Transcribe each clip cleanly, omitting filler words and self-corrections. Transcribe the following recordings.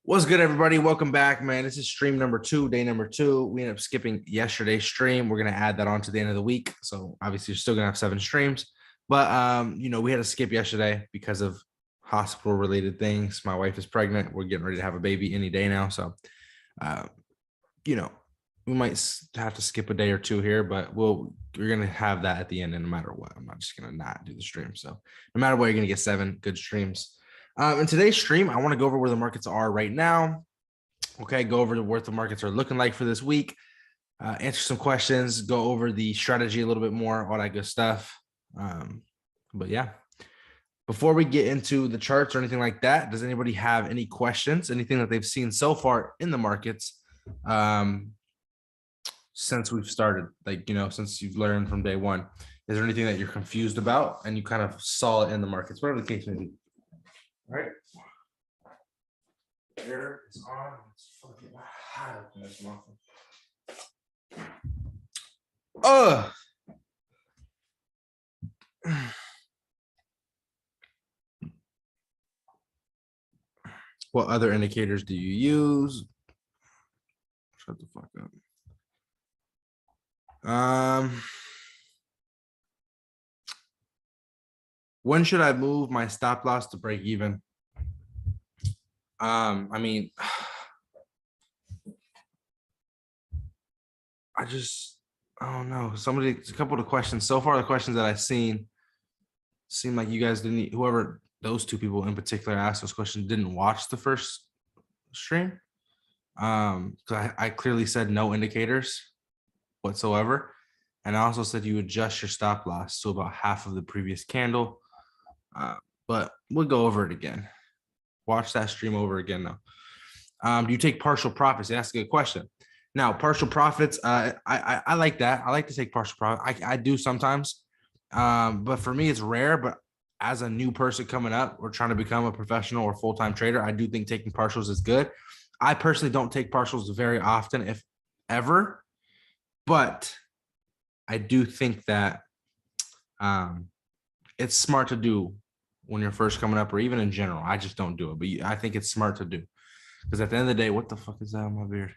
What's good, everybody? Welcome back, man. This is stream number 2, day number 2. We ended up skipping yesterday's stream. We're gonna add that on to the end of the week. So obviously, you're still gonna have 7 streams, but we had to skip yesterday because of hospital-related things. My wife is pregnant. We're getting ready to have a baby any day now, so uh, you know, we might have to skip a day or two here, but we're gonna have that at the end, and no matter what, I'm not just gonna not do the stream. So no matter what, you're gonna get 7 good streams. In today's stream, I want to go over where the markets are right now. Okay, go over what the markets are looking like for this week. Answer some questions, go over the strategy a little bit more, all that good stuff. But yeah, before we get into the charts or anything like that, does anybody have any questions? Anything that they've seen so far in the markets since we've started? Since you've learned from day one, is there anything that you're confused about and you kind of saw it in the markets, whatever the case may be? All right. Air is on. It's fucking hot in this muffin. What other indicators do you use? Shut the fuck up. When should I move my stop loss to break even? I don't know. A couple of questions so far, the questions that I've seen seem like you guys didn't, whoever those two people in particular asked those questions didn't watch the first stream. I clearly said no indicators whatsoever. And I also said you adjust your stop loss to about half of the previous candle. But we'll go over it again. Watch that stream over again though. Do you take partial profits? That's a good question. Now, partial profits, I like that. I like to take partial profit. I do sometimes. But for me, it's rare. But as a new person coming up or trying to become a professional or full-time trader, I do think taking partials is good. I personally don't take partials very often, if ever. But I do think that it's smart to do when you're first coming up, or even in general. I just don't do it, but I think it's smart to do, because at the end of the day, what the fuck is that on my beard?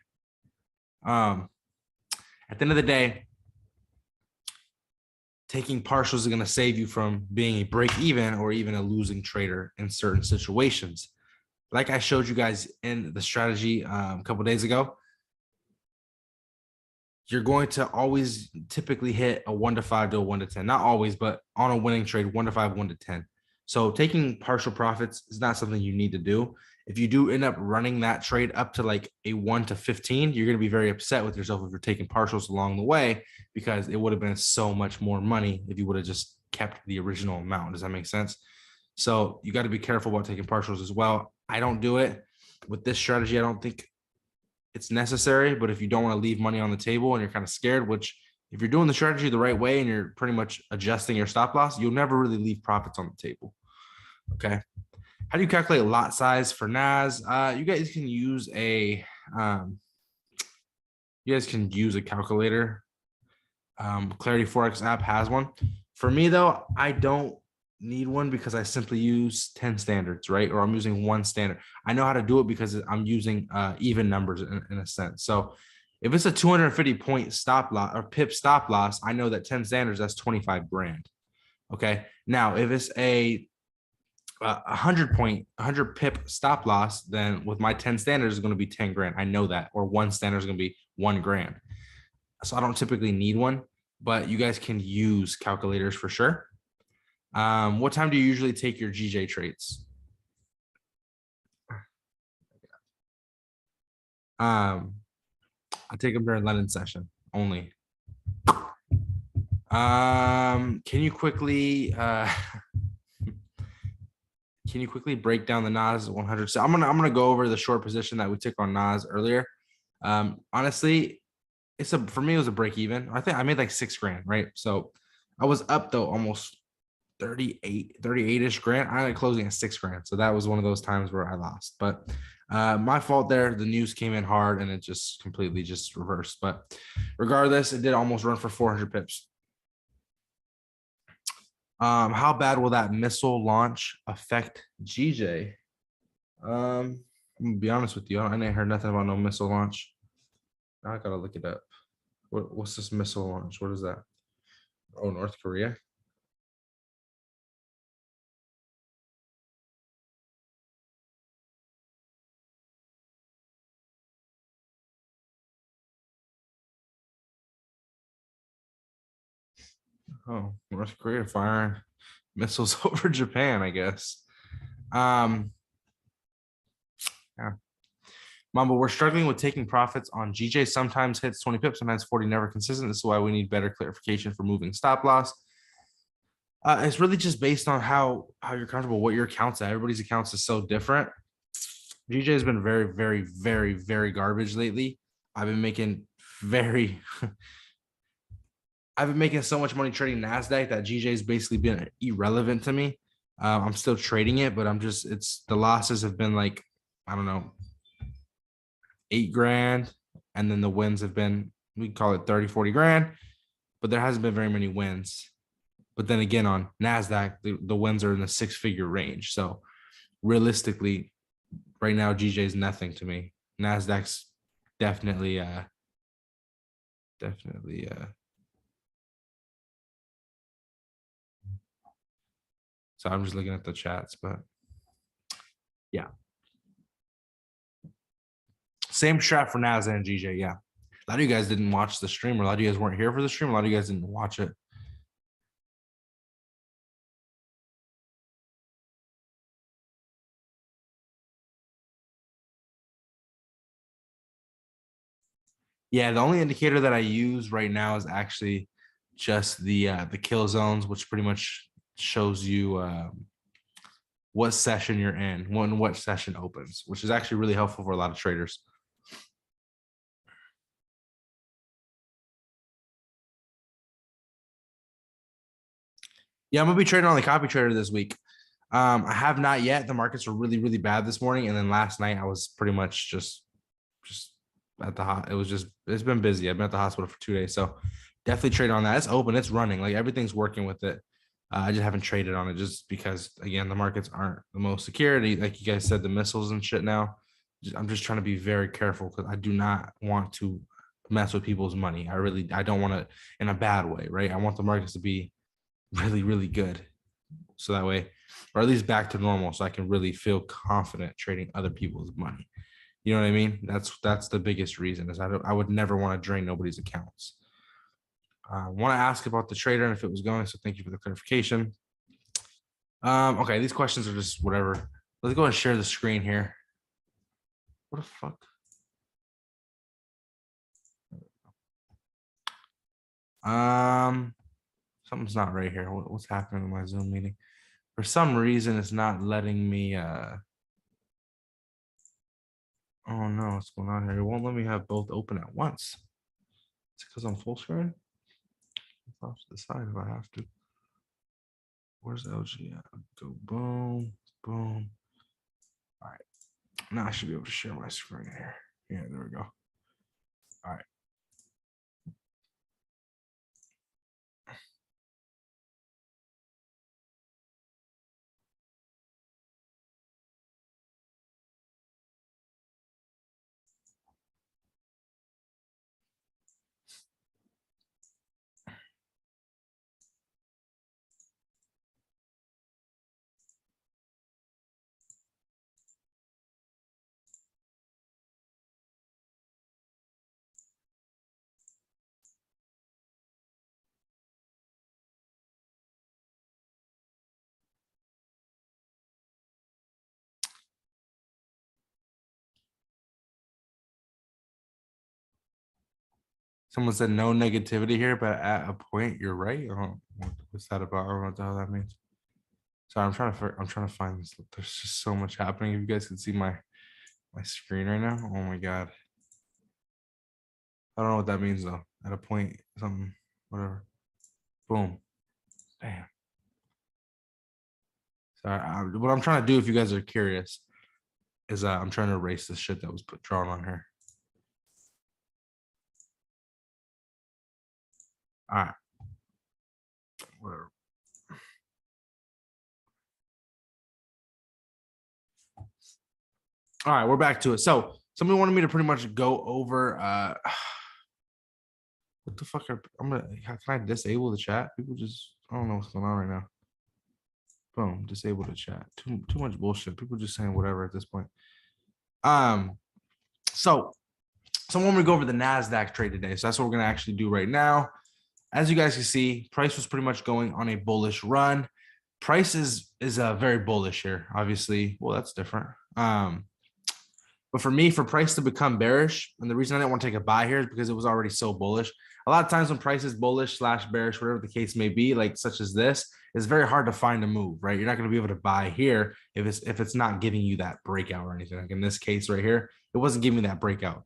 At the end of the day, taking partials is going to save you from being a break even or even a losing trader in certain situations. Like I showed you guys in the strategy a couple days ago, you're going to always typically hit a 1 to 5 to a 1 to 10. Not always, but on a winning trade, 1 to 5, 1 to 10. So taking partial profits is not something you need to do. If you do end up running that trade up to like a 1 to 15, you're going to be very upset with yourself if you're taking partials along the way, because it would have been so much more money if you would have just kept the original amount. Does that make sense? So you got to be careful about taking partials as well. I don't do it with this strategy. I don't think it's necessary, but if you don't want to leave money on the table and you're kind of scared, which if you're doing the strategy the right way and you're pretty much adjusting your stop loss, you'll never really leave profits on the table. Okay. How do you calculate lot size for NAS? You guys can use a calculator. Clarity Forex app has one. For me though, I don't need one because I simply use 10 standards, right? Or I'm using one standard. I know how to do it because I'm using even numbers in a sense. So if it's a 250 point stop loss or pip stop loss, I know that 10 standards, that's 25 grand. Okay. Now, if it's a 100 pip stop loss, then with my 10 standards is going to be 10 grand. I know that. Or one standard is going to be 1 grand. So I don't typically need one, but you guys can use calculators for sure. What time do you usually take your GJ trades? I take them during London session only. Can you quickly break down the NAS 100? So I'm gonna go over the short position that we took on NAS earlier. Honestly, for me it was a break even. I think I made like 6 grand, right? So I was up though almost 38-ish grand. I ended up closing at 6 grand. So that was one of those times where I lost. But my fault there. The news came in hard and it just completely just reversed. But regardless, it did almost run for 400 pips. How bad will that missile launch affect GJ? I'm gonna be honest with you. I ain't heard nothing about no missile launch. Now I gotta look it up. What's this missile launch? What is that? Oh, North Korea. Oh, North Korea firing missiles over Japan, I guess. Yeah. Mamba, we're struggling with taking profits on GJ. Sometimes hits 20 pips, sometimes 40, never consistent. This is why we need better clarification for moving stop loss. It's really just based on how you're comfortable, what your accounts at. Everybody's accounts is so different. GJ has been very, very, very, very garbage lately. I've been making very I've been making so much money trading NASDAQ that GJ's basically been irrelevant to me. I'm still trading it, but it's the losses have been like, I don't know, 8 grand. And then the wins have been, we call it 30, 40 grand, but there hasn't been very many wins. But then again, on NASDAQ, the wins are in the 6-figure range. So realistically, right now, GJ is nothing to me. NASDAQ's definitely, definitely, so I'm just looking at the chats, but yeah. Same strat for NASDAQ and GJ. Yeah. A lot of you guys didn't watch the stream, or a lot of you guys weren't here for the stream. A lot of you guys didn't watch it. Yeah, the only indicator that I use right now is actually just the kill zones, which pretty much shows you what session you're in, when what session opens, which is actually really helpful for a lot of traders. Yeah, I'm gonna be trading on the copy trader this week. I have not yet. The markets were really, really bad this morning, and then last night I was pretty much just at the hot. It was just it's been busy. I've been at the hospital for 2 days, so definitely trade on that. It's open. It's running. Like everything's working with it. I just haven't traded on it just because again the markets aren't the most security. Like you guys said, the missiles and shit now. I'm just trying to be very careful because I do not want to mess with people's money. I don't want to in a bad way, right? I want the markets to be really, really good. So that way, or at least back to normal, so I can really feel confident trading other people's money. You know what I mean? That's the biggest reason is I would never want to drain nobody's accounts. I want to ask about the trader and if it was going. So thank you for the clarification. Okay, these questions are just whatever. Let's go and share the screen here. What the fuck? Something's not right here. What's happening in my Zoom meeting? For some reason, it's not letting me. Oh no, what's going on here? It won't let me have both open at once. It's because I'm full screen. Off to the side if I have to. Where's LG at? Go boom, boom. All right. Now I should be able to share my screen here. Yeah, there we go. All right. Someone said no negativity here, but at a point, you're right. What's that about? I don't know what the hell that means. Sorry, I'm trying to find this. There's just so much happening. If you guys can see my screen right now. Oh my god. I don't know what that means though. At a point, something, whatever. Boom. Damn. Sorry. What I'm trying to do, if you guys are curious, is I'm trying to erase the shit that was drawn on here. All right. Whatever. All right, we're back to it. So somebody wanted me to pretty much go over what the fuck can I disable the chat? People just, I don't know what's going on right now. Boom, disable the chat. Too much bullshit. People just saying whatever at this point. So someone would go over the NASDAQ trade today. So that's what we're gonna actually do right now. As you guys can see, price was pretty much going on a bullish run. Price is very bullish here, obviously. Well, that's different. But for me, for price to become bearish, and the reason I didn't want to take a buy here is because it was already so bullish. A lot of times when price is bullish / bearish, whatever the case may be, like such as this, it's very hard to find a move, right? You're not going to be able to buy here if it's not giving you that breakout or anything. Like in this case right here, it wasn't giving me that breakout.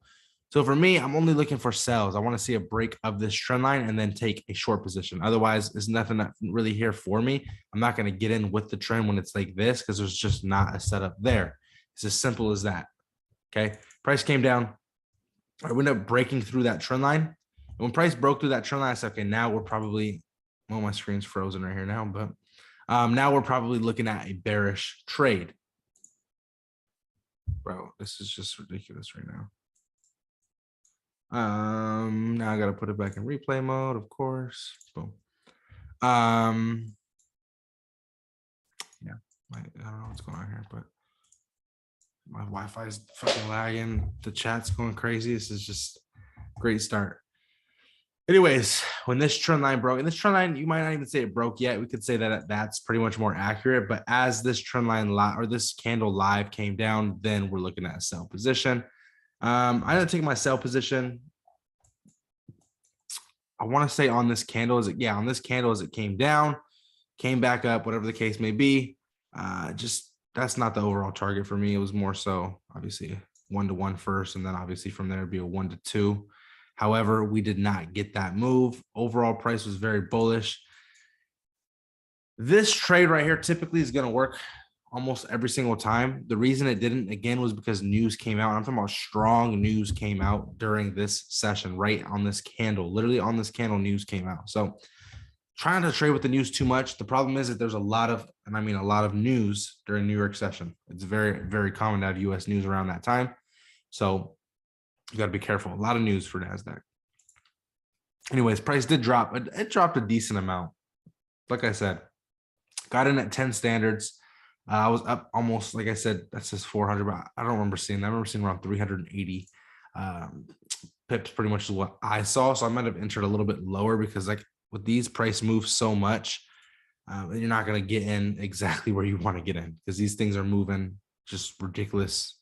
So for me, I'm only looking for sells. I want to see a break of this trend line and then take a short position. Otherwise, there's nothing really here for me. I'm not going to get in with the trend when it's like this because there's just not a setup there. It's as simple as that. Okay, price came down. I ended up breaking through that trend line. And when price broke through that trend line, I said, okay, now we're probably, well, my screen's frozen right here now, but now we're probably looking at a bearish trade. Bro, this is just ridiculous right now. Now I got to put it back in replay mode, of course. Boom. Yeah, I don't know what's going on here, but my Wi-Fi is fucking lagging. The chat's going crazy. This is just a great start. Anyways, when this trend line broke, and this trend line, you might not even say it broke yet. We could say that that's pretty much more accurate. But as this trend line or this candle live came down, then we're looking at a sell position. I didn't take my sell position. I want to say on this candle on this candle as it came down, came back up, whatever the case may be. Just that's not the overall target for me. It was more so obviously 1-to-1 first, and then obviously from there it'd be a 1-to-2. However, we did not get that move. Overall price was very bullish. This trade right here typically is going to work almost every single time. The reason it didn't, again, was because news came out. I'm talking about strong news came out during this session, right on this candle. Literally on this candle, news came out. So trying to trade with the news too much. The problem is that there's a lot of, and I mean a lot of news during New York session. It's very, very common to have US news around that time. So you got to be careful. A lot of news for NASDAQ. Anyways, price did drop. It dropped a decent amount. Like I said, got in at 10 standards. I was up almost, like I said, that says 400, but I don't remember seeing that. I remember seeing around 380 pips pretty much is what I saw. So I might have entered a little bit lower because like with these price moves so much, you're not going to get in exactly where you want to get in because these things are moving just ridiculous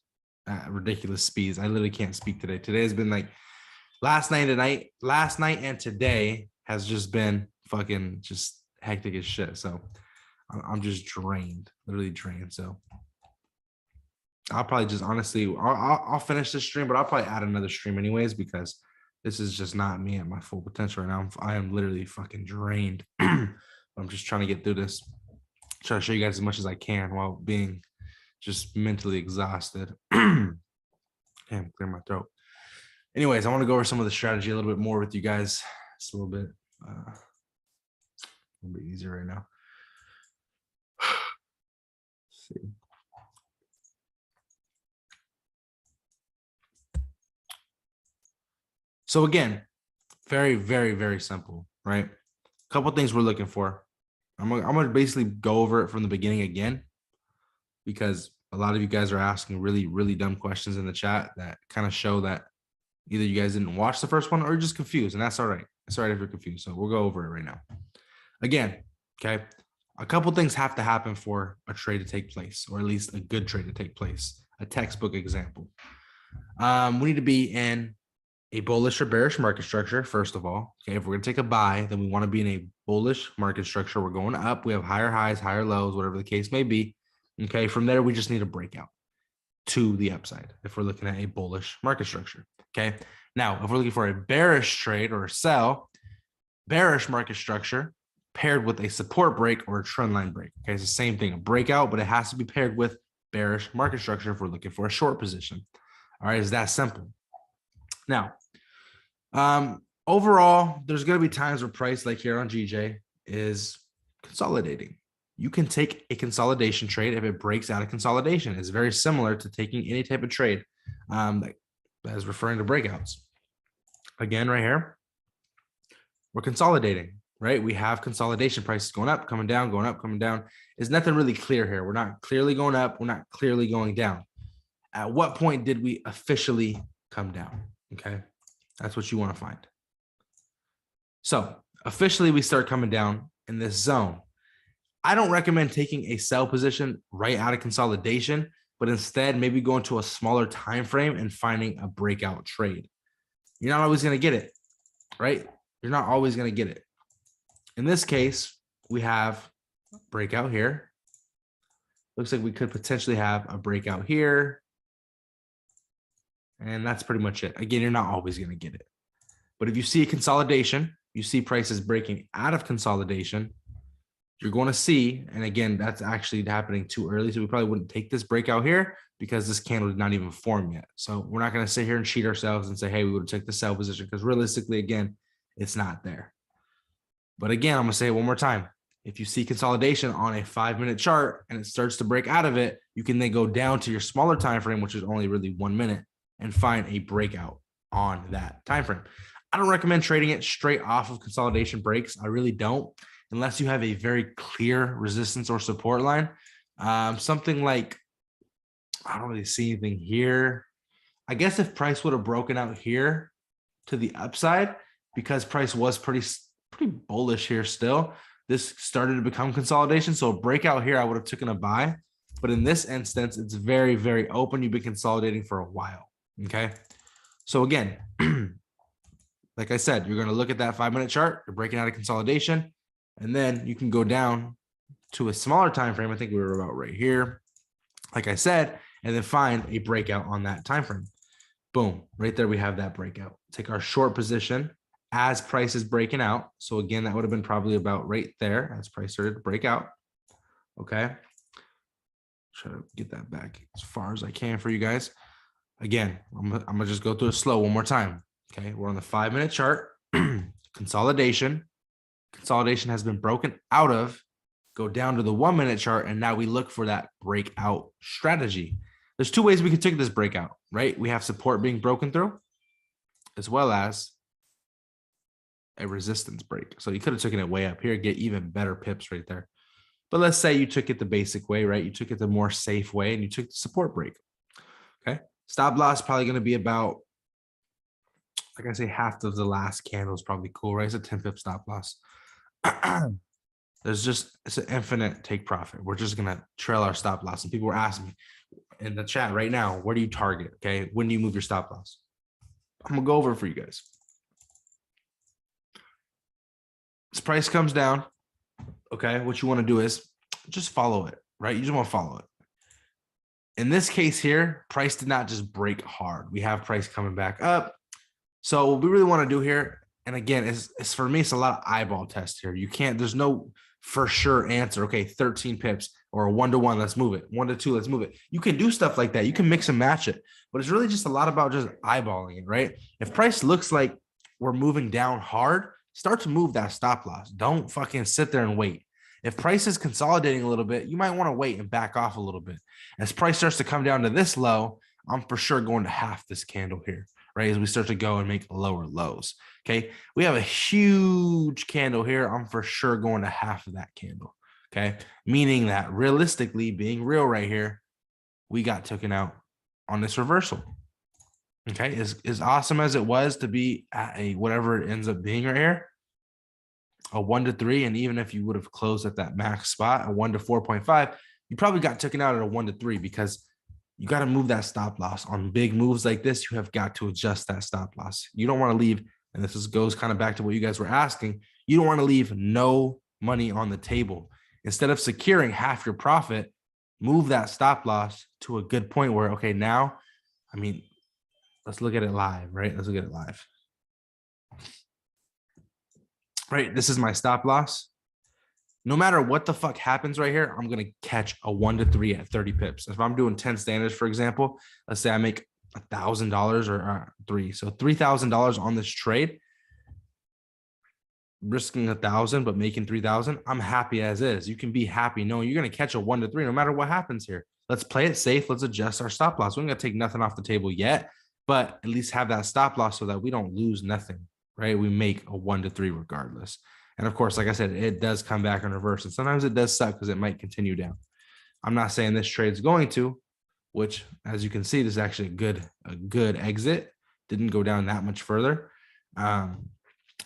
speeds. I literally can't speak today. Today has been like last night and today has just been fucking just hectic as shit. So I'm just drained, literally drained. So I'll probably just honestly, I'll finish this stream, but I'll probably add another stream anyways, because this is just not me at my full potential right now. I am literally fucking drained. I'm just trying to get through this, try to show you guys as much as I can while being just mentally exhausted. Damn, clear my throat. Anyways, I want to go over some of the strategy a little bit more with you guys. It's a little bit easier right now. Let's see. So again, very, very, very simple, right? A couple things we're looking for. I'm gonna basically go over it from the beginning again, because a lot of you guys are asking really, really dumb questions in the chat that kind of show that either you guys didn't watch the first one or you're just confused, and that's all right. It's all right if you're confused. So we'll go over it right now. Again, okay, a couple things have to happen for a trade to take place, or at least a good trade to take place. A textbook example. We need to be in a bullish or bearish market structure, first of all. Okay, if we're going to take a buy, then we want to be in a bullish market structure. We're going up. We have higher highs, higher lows, whatever the case may be. Okay, from there, we just need a breakout to the upside if we're looking at a bullish market structure. Okay, now if we're looking for a bearish trade or a sell, bearish market structure paired with a support break or a trend line break. Okay, it's the same thing, a breakout, but it has to be paired with bearish market structure if we're looking for a short position. All right, it's that simple. Now, overall, there's going to be times where price, like here on GJ, is consolidating. you can take a consolidation trade if it breaks out of consolidation. It's very similar to taking any type of trade that is referring to breakouts. Again, right here, we're consolidating, right? We have consolidation prices going up, coming down, going up, coming down. There's nothing really clear here. We're not clearly going up. We're not clearly going down. At what point did we officially come down? Okay, that's what you want to find. So officially we start coming down in this zone. I don't recommend taking a sell position right out of consolidation, but instead maybe going to a smaller time frame and finding a breakout trade. You're not always going to get it, right? You're not always going to get it. In this case, we have a breakout here. Looks like we could potentially have a breakout here. And that's pretty much it. Again, you're not always going to get it. But if you see a consolidation, you see prices breaking out of consolidation, you're going to see, and again, that's actually happening too early. So we probably wouldn't take this breakout here because this candle did not even form yet. So we're not going to sit here and cheat ourselves and say, hey, we would take the sell position, because realistically, again, it's not there. But again, I'm going to say it one more time. If you see consolidation on a 5-minute chart and it starts to break out of it, you can then go down to your smaller time frame, which is only really 1 minute, and find a breakout on that time frame. I don't recommend trading it straight off of consolidation breaks. I really don't, unless you have a very clear resistance or support line. Something like, I don't really see anything here. I guess if price would have broken out here to the upside, because price was pretty bullish here still, this started to become consolidation. So a breakout here, I would have taken a buy. But in this instance, it's very, very open. You've been consolidating for a while. Okay. So again, like I said, you're going to look at that 5-minute chart. You're breaking out of consolidation. And then you can go down to a smaller time frame. I think we were about right here, like I said, and then find a breakout on that time frame. Boom, right there we have that breakout. Take our short position as price is breaking out. So again, that would have been probably about right there as price started to break out. Okay, try to get that back as far as I can for you guys. Again, I'm gonna just go through it slow one more time. Okay, we're on the 5-minute chart. Consolidation has been broken out of. Go down to the 1-minute chart, and now we look for that breakout strategy. There's 2 ways we could take this breakout, right? We have support being broken through, as well as a resistance break. So you could have taken it way up here, get even better pips right there. But let's say you took it the basic way, right? You took it the more safe way, and you took the support break. Okay, stop loss probably going to be about, like I say, half of the last candle is probably cool, right? It's a 10 pip stop loss. It's an infinite take profit. We're just gonna trail our stop loss. And people were asking me in the chat right now, where do you target? Okay, when do you move your stop loss? I'm gonna go over it for you guys. This price comes down. Okay, what you want to do is just follow it, right? You just want to follow it. In this case here, price did not just break hard. We have price coming back up. So what we really want to do here, and again, it's for me, it's a lot of eyeball test here. You can't, there's no for sure answer. Okay, 13 pips or a 1-to-1, let's move it. 1-to-2, let's move it. You can do stuff like that. You can mix and match it, but it's really just a lot about just eyeballing it, right? If price looks like we're moving down hard, start to move that stop loss. Don't fucking sit there and wait. If price is consolidating a little bit, you might want to wait and back off a little bit. As price starts to come down to this low, I'm for sure going to half this candle here, right? As we start to go and make lower lows. Okay, we have a huge candle here. I'm for sure going to half of that candle. Okay, meaning that realistically, being real right here, we got taken out on this reversal. Okay, as awesome as it was to be at a whatever it ends up being right here, a 1-to-3, and even if you would have closed at that max spot, a 1-to-4.5, you probably got taken out at a 1-to-3, because you got to move that stop loss on big moves like this. You have got to adjust that stop loss. You don't want to leave, and this goes kind of back to what you guys were asking. You don't want to leave no money on the table. Instead of securing half your profit, move that stop loss to a good point where, okay, now, I mean, let's look at it live, right? Let's look at it live. Right, this is my stop loss. No matter what the fuck happens right here, I'm going to catch a 1-to-3 at 30 pips. If I'm doing 10 standards, for example, let's say I make $1,000 or 3. So $3,000 on this trade. risking 1,000 but making 3,000, I'm happy as is. You can be happy knowing you're going to catch a 1 to 3 no matter what happens here. Let's play it safe. Let's adjust our stop loss. We're going to take nothing off the table yet, but at least have that stop loss so that we don't lose nothing, right? We make a 1 to 3 regardless. And of course, like I said, it does come back in reverse, and sometimes it does suck because it might continue down. I'm not saying this trade's going to, which as you can see, this is actually a good exit. Didn't go down that much further.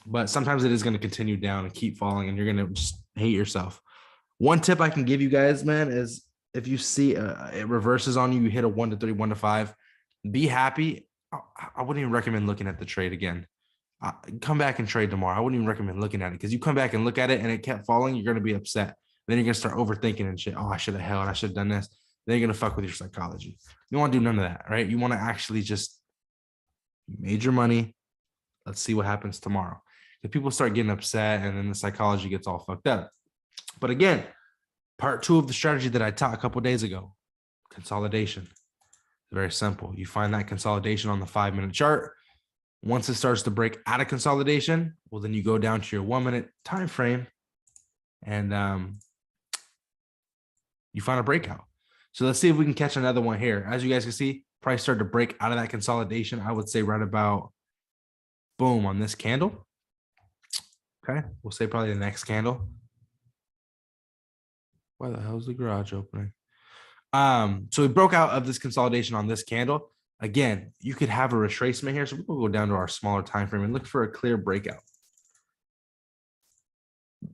But sometimes it is going to continue down and keep falling, and you're going to just hate yourself. One tip I can give you guys, man, is if you see it reverses on you, you hit a 1 to 3, 1 to 5, be happy. I wouldn't even recommend looking at the trade again. Come back and trade tomorrow. I wouldn't even recommend looking at it, because you come back and look at it and it kept falling, you're going to be upset. Then you're going to start overthinking and shit. Oh, I should have held. I should have done this. Then you're going to fuck with your psychology. You don't want to do none of that, right? You want to actually just made your money. Let's see what happens tomorrow. If people start getting upset and then the psychology gets all fucked up. But again, part 2 of the strategy that I taught a couple of days ago, consolidation. Very simple. You find that consolidation on the 5-minute chart. Once it starts to break out of consolidation, well, then you go down to your 1-minute time frame and you find a breakout. So let's see if we can catch another one here. As you guys can see, price started to break out of that consolidation. I would say right about boom on this candle. Okay, we'll say probably the next candle. Why the hell is the garage opening? So we broke out of this consolidation on this candle. Again, you could have a retracement here. So we'll go down to our smaller time frame and look for a clear breakout.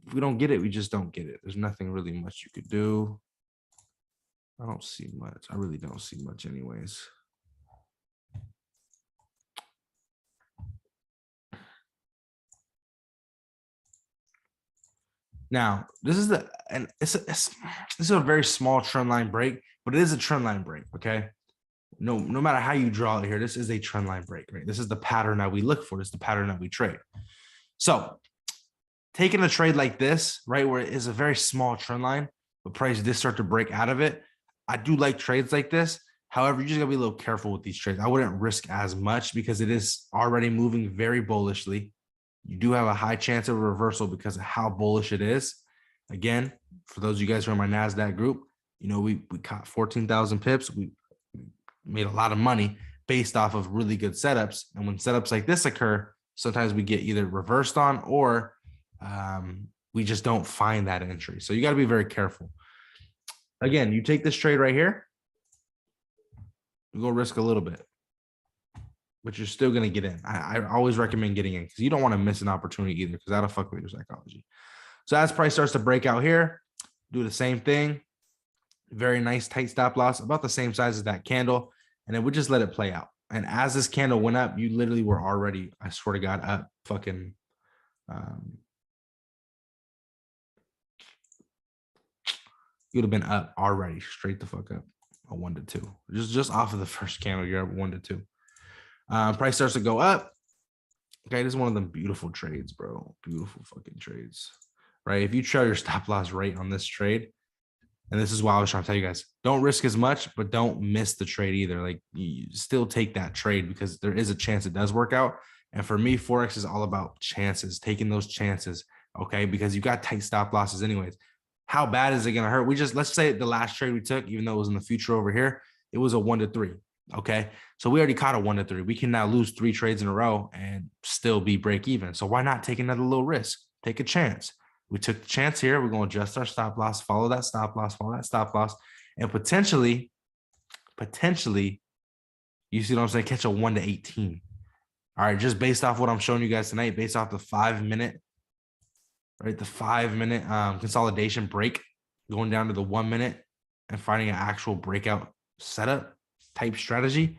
If we don't get it, we just don't get it. There's nothing really much you could do. I don't see much. I really don't see much anyways. Now, this is a very small trend line break, but it is a trend line break, okay? No matter how you draw it here, this is a trend line break, right? This is the pattern that we look for. This is the pattern that we trade. So taking a trade like this, right, where it is a very small trend line, but price did start to break out of it. I do like trades like this. However, you just gotta be a little careful with these trades. I wouldn't risk as much because it is already moving very bullishly. You do have a high chance of a reversal because of how bullish it is. Again, for those of you guys who are in my NASDAQ group, you know, we caught 14,000 pips. We made a lot of money based off of really good setups. And when setups like this occur, sometimes we get either reversed on or we just don't find that entry. So you got to be very careful. Again, you take this trade right here, you go risk a little bit, but you're still going to get in. I always recommend getting in because you don't want to miss an opportunity either, because that'll fuck with your psychology. So as price starts to break out here, do the same thing. Very nice tight stop loss, about the same size as that candle. And then we just let it play out. And as this candle went up, you literally were already, I swear to God, up fucking you'd have been up already, straight the fuck up, a 1 to 2. Just off of the first candle, you're up 1 to 2. Price starts to go up. Okay, this is one of them beautiful trades, bro. Beautiful fucking trades, right? If you trail your stop loss right on this trade, and this is why I was trying to tell you guys, don't risk as much, but don't miss the trade either. Like, you still take that trade because there is a chance it does work out. And for me, Forex is all about chances, taking those chances, okay? Because you got tight stop losses anyways. How bad is it going to hurt? Let's say the last trade we took, even though it was in the future over here, it was a 1 to 3. Okay. So we already caught a 1 to 3. We can now lose 3 trades in a row and still be break even. So why not take another little risk? Take a chance. We took the chance here. We're going to adjust our stop loss, follow that stop loss, and potentially, you see what I'm saying? Catch a 1 to 18. All right. Just based off what I'm showing you guys tonight, based off the 5-minute, right? The 5-minute consolidation break, going down to the 1 minute and finding an actual breakout setup type strategy,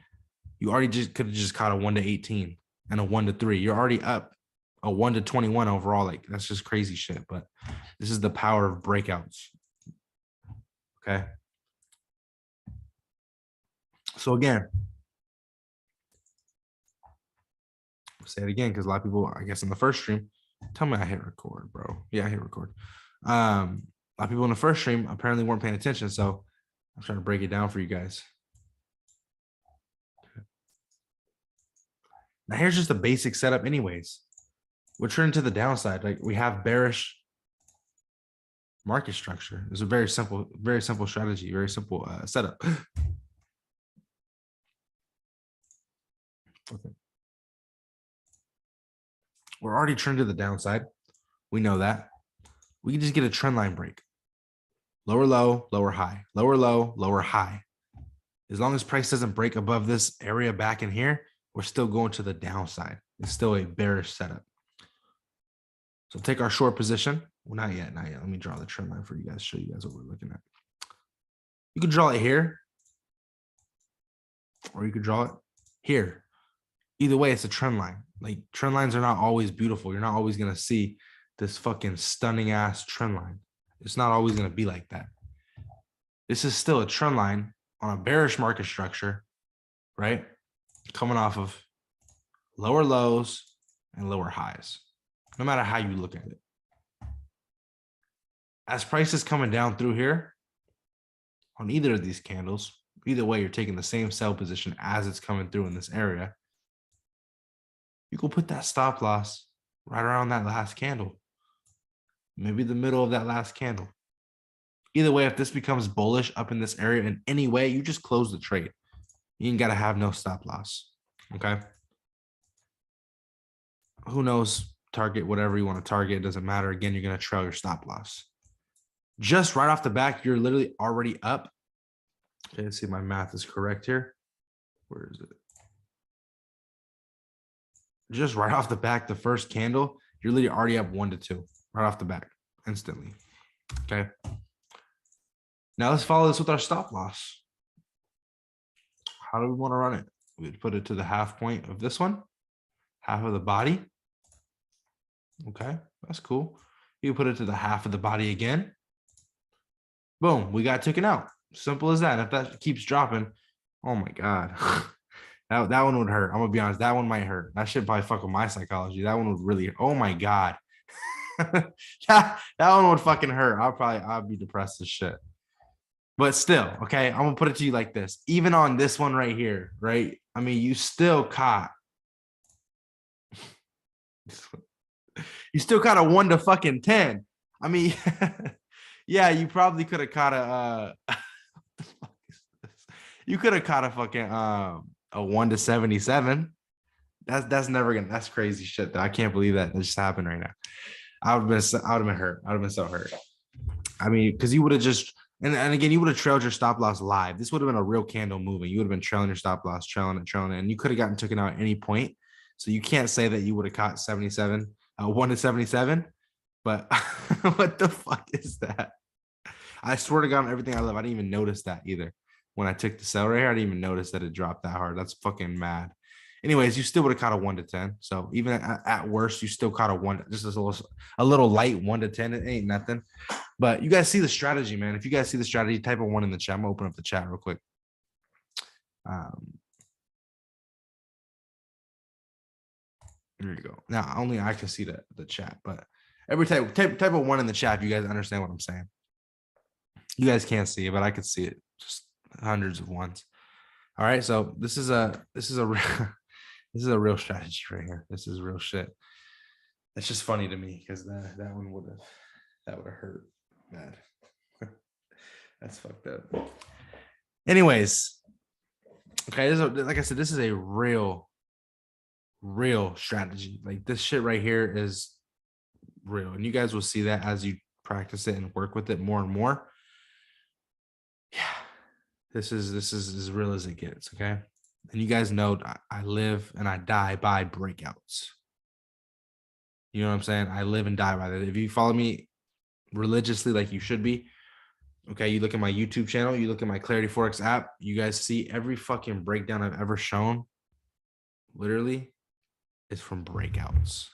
you already just could have just caught a 1 to 18 and a 1 to 3. You're already up a 1 to 21 overall. Like, that's just crazy shit. But this is the power of breakouts. Okay. So again, I'll say it again because a lot of people, I guess in the first stream, tell me I hit record, bro. Yeah, I hit record. A lot of people in the first stream apparently weren't paying attention. So I'm trying to break it down for you guys. Now here's just a basic setup anyways. we're turning to the downside. Like we have bearish market structure. It's a very simple strategy, very simple setup. Okay. We're already trending to the downside. We know that. We can just get a trend line break. Lower low, lower high, lower low, lower high. As long as price doesn't break above this area back in here, we're still going to the downside. It's still a bearish setup. So take our short position. Well, not yet, not yet. Let me draw the trend line for you guys, show you guys what we're looking at. You can draw it here, or you could draw it here. Either way, it's a trend line. Like trend lines are not always beautiful. You're not always going to see this fucking stunning ass trend line. It's not always going to be like that. This is still a trend line on a bearish market structure, right? Coming off of lower lows and lower highs, no matter how you look at it. As price is coming down through here on either of these candles, either way, you're taking the same sell position as it's coming through in this area. You can put that stop loss right around that last candle, maybe the middle of that last candle. Either way, if this becomes bullish up in this area in any way, you just close the trade. You ain't got to have no stop loss. Okay. Who knows? Target whatever you want to target. It doesn't matter. Again, you're going to trail your stop loss. Just right off the back, you're literally already up. Okay, let's see if my math is correct here. Where is it? Just right off the back, the first candle, you're literally already up 1 to 2 right off the back instantly. Okay. Now let's follow this with our stop loss. How do we want to run it? We'd put it to the half point of this one, half of the body. Okay, that's cool. You put it to the half of the body again. Boom, we got taken out. Simple as that. If that keeps dropping, oh my God. that one would hurt. I'm gonna be honest, that one might hurt. That shit probably fuck with my psychology. That one would really, oh my God. that one would fucking hurt. I'd be depressed as shit. But still, okay, I'm gonna put it to you like this. Even on this one right here, right? I mean, you still caught. You still caught a 1 to fucking 10. I mean, yeah, you probably could have caught a you could have caught a fucking a 1 to 77. That's never gonna, that's crazy shit though. I can't believe that just happened right now. I would have been hurt. I would have been so hurt. I mean, because you would have just and again, you would have trailed your stop loss live. This would have been a real candle moving. You would have been trailing your stop loss, trailing it, and you could have gotten taken out at any point. So you can't say that you would have caught 77, 1 to 77. But what the fuck is that? I swear to God, on everything I love, I didn't even notice that either. When I took the sell right here, I didn't even notice that it dropped that hard. That's fucking mad. Anyways, you still would have caught a 1 to 10. So even at worst, you still caught a 1, just a little light 1 to 10. It ain't nothing. But you guys see the strategy, man. If you guys see the strategy, type a 1 in the chat. I'm gonna open up the chat real quick. There you go. Now only I can see the chat, but every type of 1 in the chat. If you guys understand what I'm saying, you guys can't see it, but I could see it. Just hundreds of ones. All right, so this is a real strategy right here. This is real shit. It's just funny to me because that one would have hurt bad. That's fucked up. Anyways, okay, like I said, this is a real strategy. Like this shit right here is real, and you guys will see that as you practice it and work with it more and more. Yeah, this is as real as it gets. Okay, and you guys know I live and I die by breakouts. You know what I'm saying? I live and die by that. If you follow me religiously like you should be, okay, you look at my YouTube channel, you look at my Clarity Forex app, you guys see every fucking breakdown I've ever shown, literally, is from breakouts.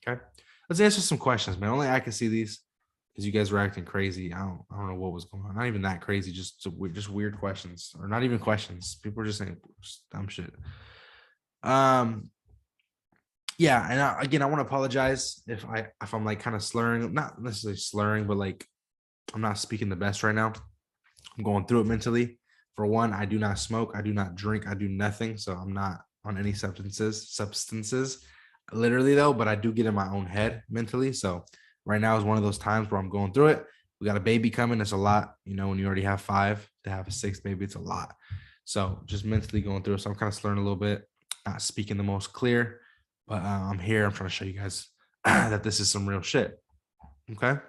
Okay, let's answer some questions, man. Only I can see these because you guys were acting crazy. I don't know what was going on. Not even that crazy, just weird questions, or not even questions. People were just saying dumb shit. Yeah, and again, I want to apologize if I'm like kind of slurring, not necessarily slurring, but like I'm not speaking the best right now. I'm going through it mentally. For one, I do not smoke, I do not drink, I do nothing, so I'm not on any substances. literally though, but I do get in my own head mentally. So right now is one of those times where I'm going through it. We got a baby coming. It's a lot, you know, when you already have 5 to have a 6 baby, it's a lot. So just mentally going through it. So I'm kind of slurring a little bit, not speaking the most clear, but I'm here. I'm trying to show you guys that this is some real shit. Okay.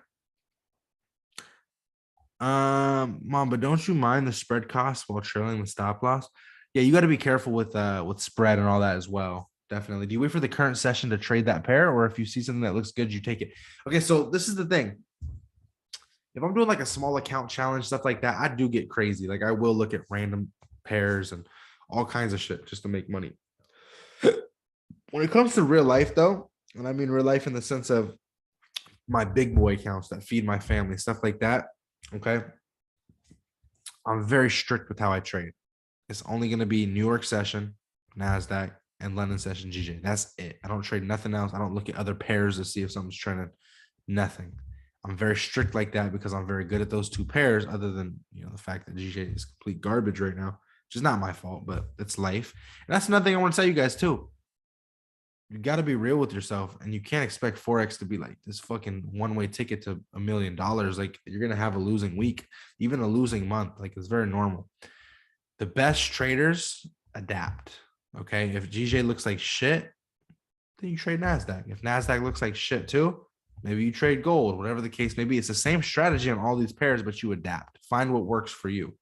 Mom, but don't you mind the spread costs while trailing the stop loss? Yeah, you got to be careful with spread and all that as well. Definitely. Do you wait for the current session to trade that pair, or if you see something that looks good, you take it? Okay, so this is the thing. If I'm doing like a small account challenge, stuff like that, I do get crazy. Like I will look at random pairs and all kinds of shit just to make money. When it comes to real life, though, and I mean real life in the sense of my big boy accounts that feed my family, stuff like that. Okay. I'm very strict with how I trade. It's only going to be New York session, NASDAQ, and London session GJ. That's it. I don't trade nothing else. I don't look at other pairs to see if something's trending. Nothing. I'm very strict like that because I'm very good at those 2 pairs, other than, you know, the fact that GJ is complete garbage right now, which is not my fault, but it's life. And that's another thing I want to tell you guys too. You got to be real with yourself, and you can't expect Forex to be like this fucking one-way ticket to $1 million. Like you're going to have a losing week, even a losing month. Like it's very normal. The best traders adapt. Okay. If GJ looks like shit, then you trade NASDAQ. If NASDAQ looks like shit too, maybe you trade gold, whatever the case may be. It's the same strategy on all these pairs, but you adapt. Find what works for you.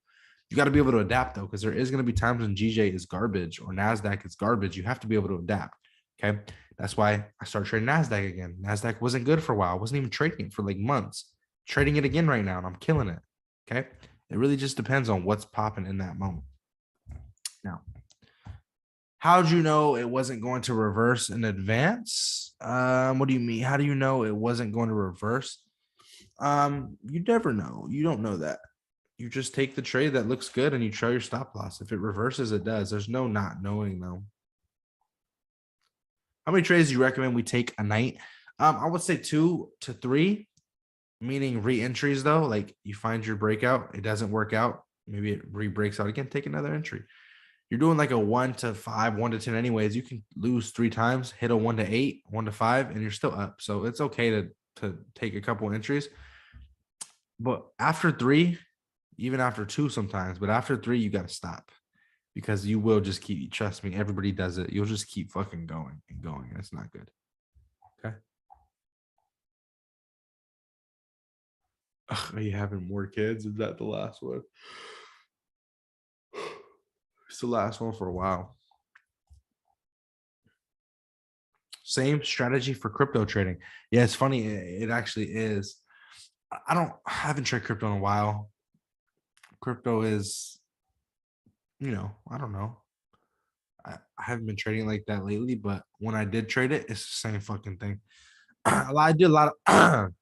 You got to be able to adapt though, because there is going to be times when GJ is garbage or NASDAQ is garbage. You have to be able to adapt. Okay. That's why I started trading NASDAQ again. NASDAQ wasn't good for a while. I wasn't even trading it for like months. Trading it again right now, and I'm killing it. Okay. It really just depends on what's popping in that moment. Now, how'd you know it wasn't going to reverse in advance? What do you mean? How do you know it wasn't going to reverse? You never know. You don't know that. You just take the trade that looks good and you try your stop loss. If it reverses, it does. There's no not knowing though. How many trades do you recommend we take a night? I would say 2 to 3, meaning re-entries though. Like you find your breakout, it doesn't work out. Maybe it re-breaks out again, take another entry. You're doing like a 1 to 5, 1 to 10 anyways. You can lose 3 times, hit a 1 to 8, 1 to 5, and you're still up. So it's okay to take a couple entries. But after 3, even after 2 sometimes, but after 3, you got to stop, because you will just keep, trust me, everybody does it. You'll just keep fucking going and going. And it's not good. Okay. Ugh, are you having more kids? Is that the last one? It's the last one for a while. Same strategy for crypto trading. Yeah, it's funny. It actually is. I haven't traded crypto in a while. Crypto is, you know, I don't know. I haven't been trading like that lately, but when I did trade it, it's the same fucking thing. I did a lot of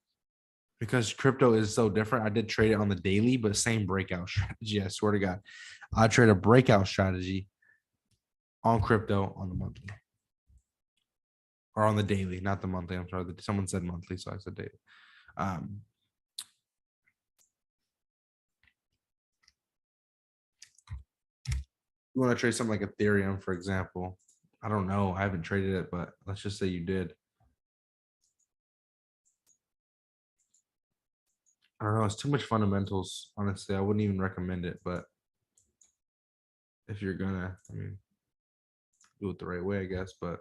because crypto is so different. I did trade it on the daily, but same breakout strategy. I swear to God, I trade a breakout strategy on crypto on the monthly or on the daily, not the monthly. I'm sorry. Someone said monthly, so I said daily. You want to trade something like Ethereum, for example. I don't know. I haven't traded it, but let's just say you did. I don't know. It's too much fundamentals. Honestly, I wouldn't even recommend it. But if you're gonna, I mean, do it the right way, I guess. But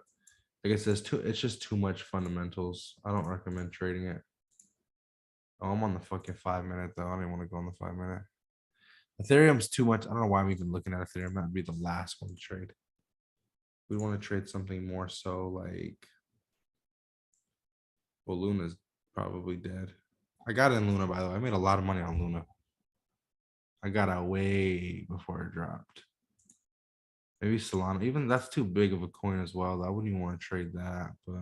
I guess it's just too much fundamentals. I don't recommend trading it. Oh, I'm on the fucking 5 minute though. I don't want to go on the 5 minute. Ethereum's too much. I don't know why I'm even looking at Ethereum. That would be the last one to trade. We want to trade something more so like, well, Luna's probably dead. I got in Luna, by the way. I made a lot of money on Luna. I got out way before it dropped. Maybe Solana. Even that's too big of a coin as well. I wouldn't even want to trade that, but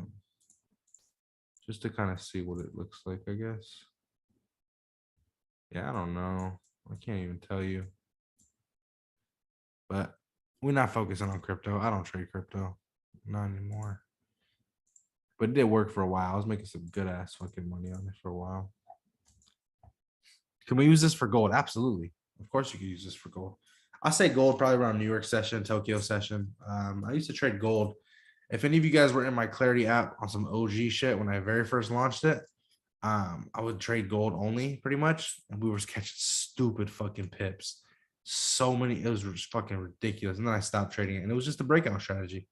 just to kind of see what it looks like, I guess. Yeah, I don't know. I can't even tell you. But we're not focusing on crypto. I don't trade crypto. Not anymore. But it did work for a while. I was making some good ass fucking money on it for a while. Can we use this for gold? Absolutely. Of course you can use this for gold. I'll say gold probably around New York session, Tokyo session. I used to trade gold If any of you guys were in my Clarity app on some OG shit when I very first launched it, I would trade gold only pretty much, and we were catching stupid fucking pips. So many, it was just fucking ridiculous. And then I stopped trading it, and it was just a breakout strategy.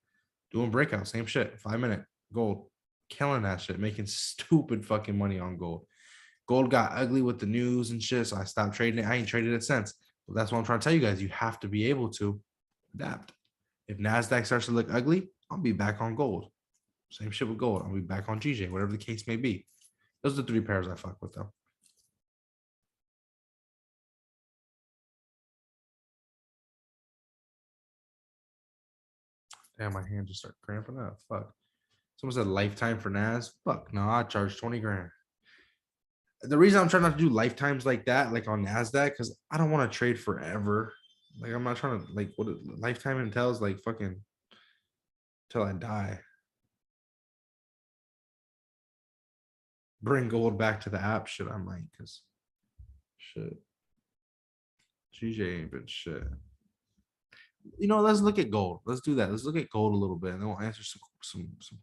Doing breakout, same shit, 5-minute gold, killing that shit, making stupid fucking money on gold. Gold got ugly with the news and shit, so I stopped trading it. I ain't traded it since. But that's what I'm trying to tell you guys. You have to be able to adapt. If NASDAQ starts to look ugly, I'll be back on gold. Same shit with gold. I'll be back on GJ, whatever the case may be. Those are the 3 pairs I fuck with, though. Damn, my hand just started cramping up. Fuck. Someone said lifetime for NAS. Fuck, no, I charge 20 grand. The reason I'm trying not to do lifetimes like that, like on NASDAQ, because I don't want to trade forever. Like, I'm not trying to, like, what lifetime entails, like, fucking till I die. Bring gold back to the app. Shit, I might, because shit. GJ ain't been shit. You know, let's look at gold. Let's do that. Let's look at gold a little bit, and then we'll answer some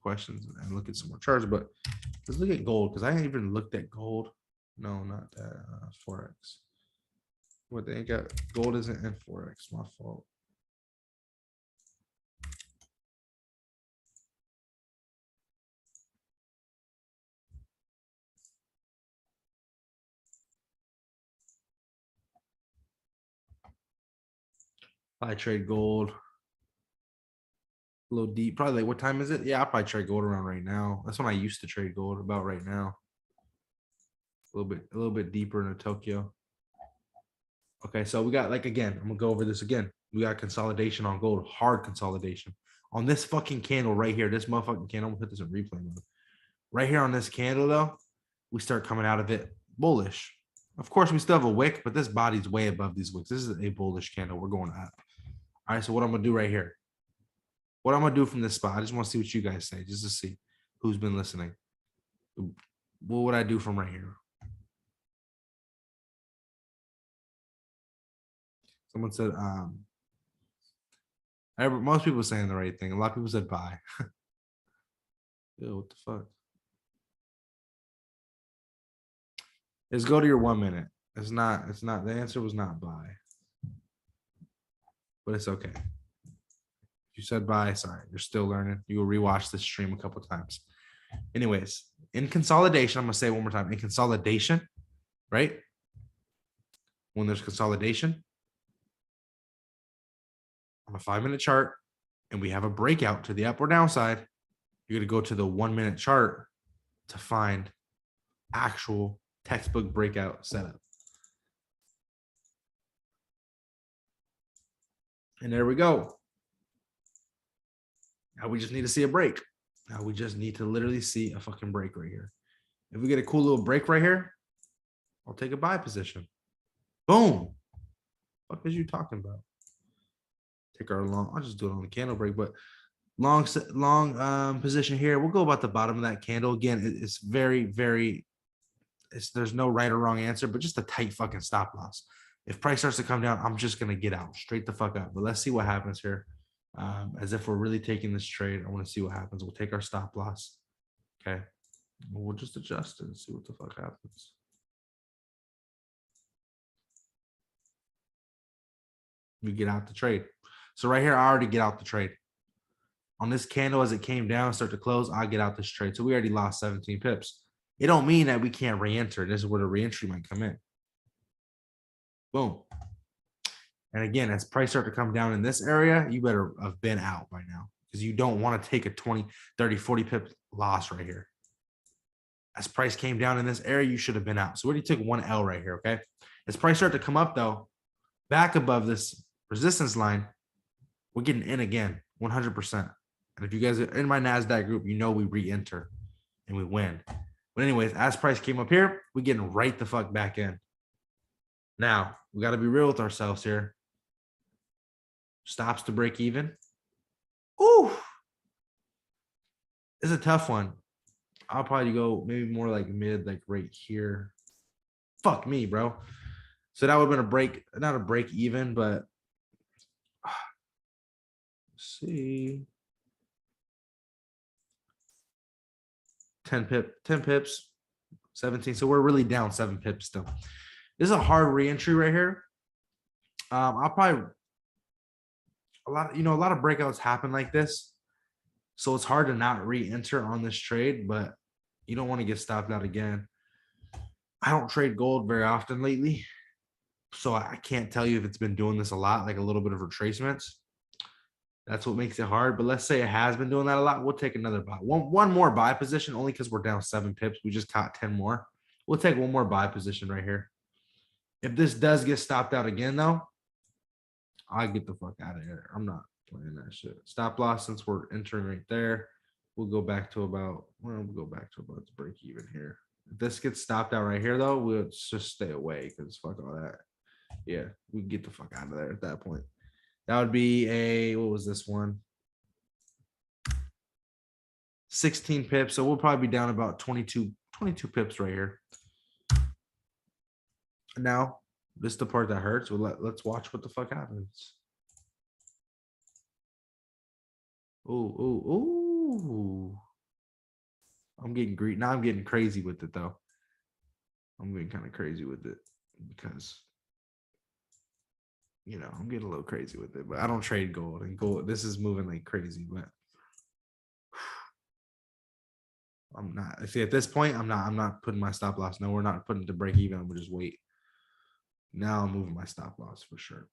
questions and look at some more charts. But let's look at gold, because I ain't even looked at gold. No, not that. Forex. What they ain't got? Gold isn't in Forex. My fault. I trade gold a little deep. Probably like, what time is it? Yeah, I probably trade gold around right now. That's when I used to trade gold, about right now. A little bit deeper into Tokyo. Okay, so we got, like, again, I'm gonna go over this again. We got consolidation on gold, hard consolidation on this fucking candle right here. This motherfucking candle. I'm gonna put this in replay mode. Right here on this candle, though, we start coming out of it bullish. Of course, we still have a wick, but this body's way above these wicks. This is a bullish candle. We're going up. All right, so what I'm gonna do right here. What I'm gonna do from this spot, I just want to see what you guys say, just to see who's been listening. What would I do from right here? Someone said, most people saying the right thing. A lot of people said buy. Yo, what the fuck? Let's go to your 1 minute. It's not, the answer was not buy. But it's okay. If you said buy, sorry, you're still learning. You will rewatch this stream a couple times. Anyways, in consolidation, I'm gonna say it one more time. In consolidation, right? When there's consolidation on a 5-minute chart, and we have a breakout to the up or downside, you're gonna go to the 1 minute chart to find actual textbook breakout setup. And there we go. Now we just need to see a break. Now we just need to literally see a fucking break right here. If we get a cool little break right here, I'll take a buy position. Boom. What is you talking about? Take our long, I'll just do it on the candle break, but long position here. We'll go about the bottom of that candle. Again, it's very, very, there's no right or wrong answer, but just a tight fucking stop loss. If price starts to come down, I'm just going to get out straight the fuck up. But let's see what happens here. As if we're really taking this trade. I want to see what happens. We'll take our stop loss. Okay. We'll just adjust it and see what the fuck happens. We get out the trade. So right here, I already get out the trade. On this candle, as it came down, start to close, I get out this trade. So we already lost 17 pips. It don't mean that we can't re-enter. This is where the re-entry might come in. Boom. And again, as price start to come down in this area, you better have been out by now, because you don't want to take a 20, 30, 40 pip loss right here. As price came down in this area, you should have been out. So we already took 1 L right here, okay? As price start to come up, though, back above this resistance line, we're getting in again, 100%. And if you guys are in my NASDAQ group, you know we re-enter and we win. But anyways, as price came up here, we're getting right the fuck back in. Now, we got to be real with ourselves here. Stops to break even. Ooh. It's a tough one. I'll probably go maybe more like mid, like right here. Fuck me, bro. So that would have been a break, not a break even, but let's see. 10 pips, 17. So we're really down 7 pips still. This is a hard re-entry right here. I'll probably a lot of breakouts happen like this. So it's hard to not re-enter on this trade, but you don't want to get stopped out again. I don't trade gold very often lately, so I can't tell you if it's been doing this a lot, like a little bit of retracements. That's what makes it hard. But let's say it has been doing that a lot. We'll take another buy. One more buy position, only because we're down 7 pips. We just caught 10 more. We'll take one more buy position right here. If this does get stopped out again, though, I'll get the fuck out of here. I'm not playing that shit. Stop loss, since we're entering right there. We'll go back to about the break even here. If this gets stopped out right here, though, we'll just stay away because fuck all that. Yeah, we can get the fuck out of there at that point. That would be what was this one? 16 pips. So we'll probably be down about 22 pips right here. Now, this is the part that hurts. Let's watch what the fuck happens. Ooh. I'm getting greedy. Now I'm getting crazy with it, though. I'm getting kind of crazy with it because, I'm getting a little crazy with it, but I don't trade gold, and gold, this is moving like crazy, but I'm not. See, at this point, I'm not putting my stop loss. No, we're not putting it to break even. I'm gonna just wait. Now I'm moving my stop loss for sure.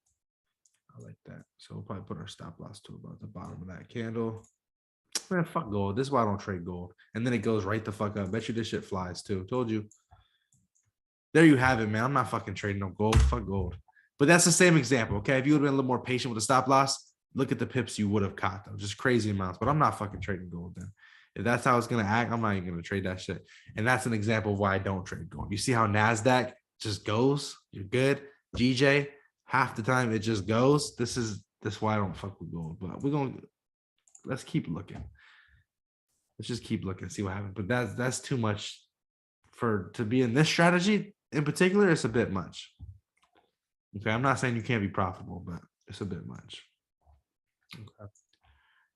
I like that. So we'll probably put our stop loss to about the bottom of that candle. Man, fuck gold. This is why I don't trade gold. And then it goes right the fuck up. Bet you this shit flies too. Told you. There you have it, man. I'm not fucking trading no gold. Fuck gold. But that's the same example, okay? If you would have been a little more patient with the stop loss, look at the pips you would have caught, though. Just crazy amounts. But I'm not fucking trading gold then. If that's how it's going to act, I'm not even going to trade that shit. And that's an example of why I don't trade gold. You see how NASDAQ just goes? You're good. GJ, half the time it just goes. This is why I don't fuck with gold. But let's keep looking. Let's just keep looking, see what happens. But that's too much to be in this strategy in particular. It's a bit much. Okay, I'm not saying you can't be profitable, but it's a bit much. Okay.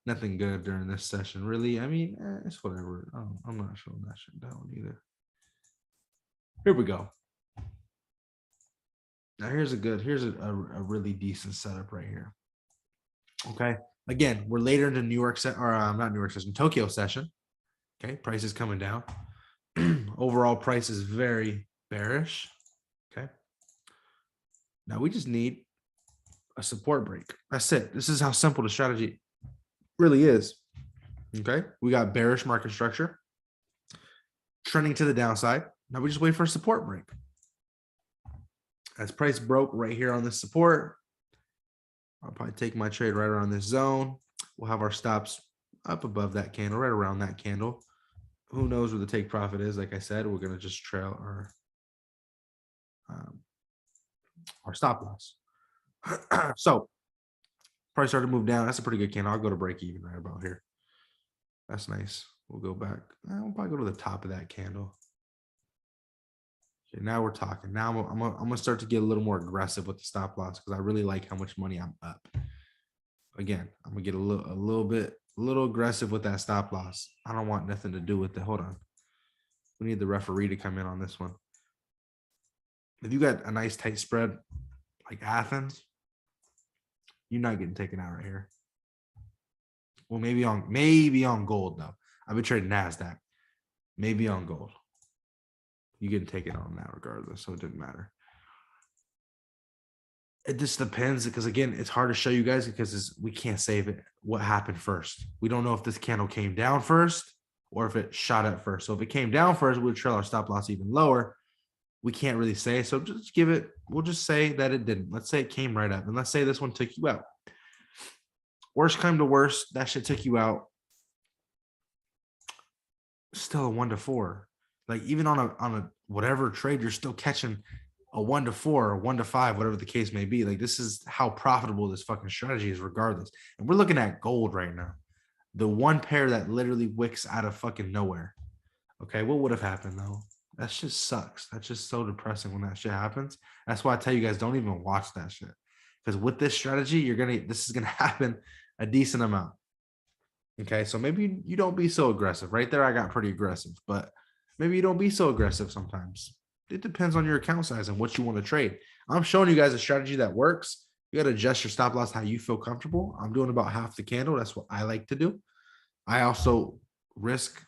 Nothing good during this session, really. I mean, it's whatever. I'm not showing that shit down either. Here we go. Now here's a really decent setup right here. Okay. Again, we're later into New York not New York session, Tokyo session. Okay, price is coming down. Overall price is very bearish. Okay. Now we just need a support break. That's it. This is how simple the strategy really is. Okay. We got bearish market structure trending to the downside. Now we just wait for a support break. As price broke right here on this support, I'll probably take my trade right around this zone. We'll have our stops up above that candle, right around that candle. Who knows where the take profit is? Like I said, we're going to just trail our stop loss. So price started to move down. That's a pretty good candle. I'll go to break even right about here. That's nice. We'll go back. We'll probably go to the top of that candle. Okay, now we're talking. Now I'm gonna start to get a little more aggressive with the stop loss because I really like how much money I'm up. Again, I'm gonna get a little aggressive with that stop loss. I don't want nothing to do with it. Hold on. We need the referee to come in on this one. If you got a nice tight spread like Athens, you're not getting taken out right here. Well, maybe on gold though. I've been trading NASDAQ. Maybe on gold. You getting taken on that regardless, so it didn't matter. It just depends because again, it's hard to show you guys because we can't save it. What happened first? We don't know if this candle came down first or if it shot up first. So if it came down first, we'll trail our stop loss even lower. We can't really say. So just we'll just say that it didn't. Let's say it came right up. And let's say this one took you out. Worst come to worst, that shit took you out. Still a 1 to 4. Like even on a whatever trade, you're still catching a 1 to 4 or 1 to 5, whatever the case may be. Like this is how profitable this fucking strategy is regardless. And we're looking at gold right now. The one pair that literally wicks out of fucking nowhere. Okay, what would have happened though? That shit sucks. That's just so depressing when that shit happens. That's why I tell you guys, don't even watch that shit. Because with this strategy, this is gonna happen a decent amount. Okay, so maybe you don't be so aggressive. Right there, I got pretty aggressive, but maybe you don't be so aggressive sometimes. It depends on your account size and what you want to trade. I'm showing you guys a strategy that works. You got to adjust your stop loss how you feel comfortable. I'm doing about half the candle. That's what I like to do. I also risk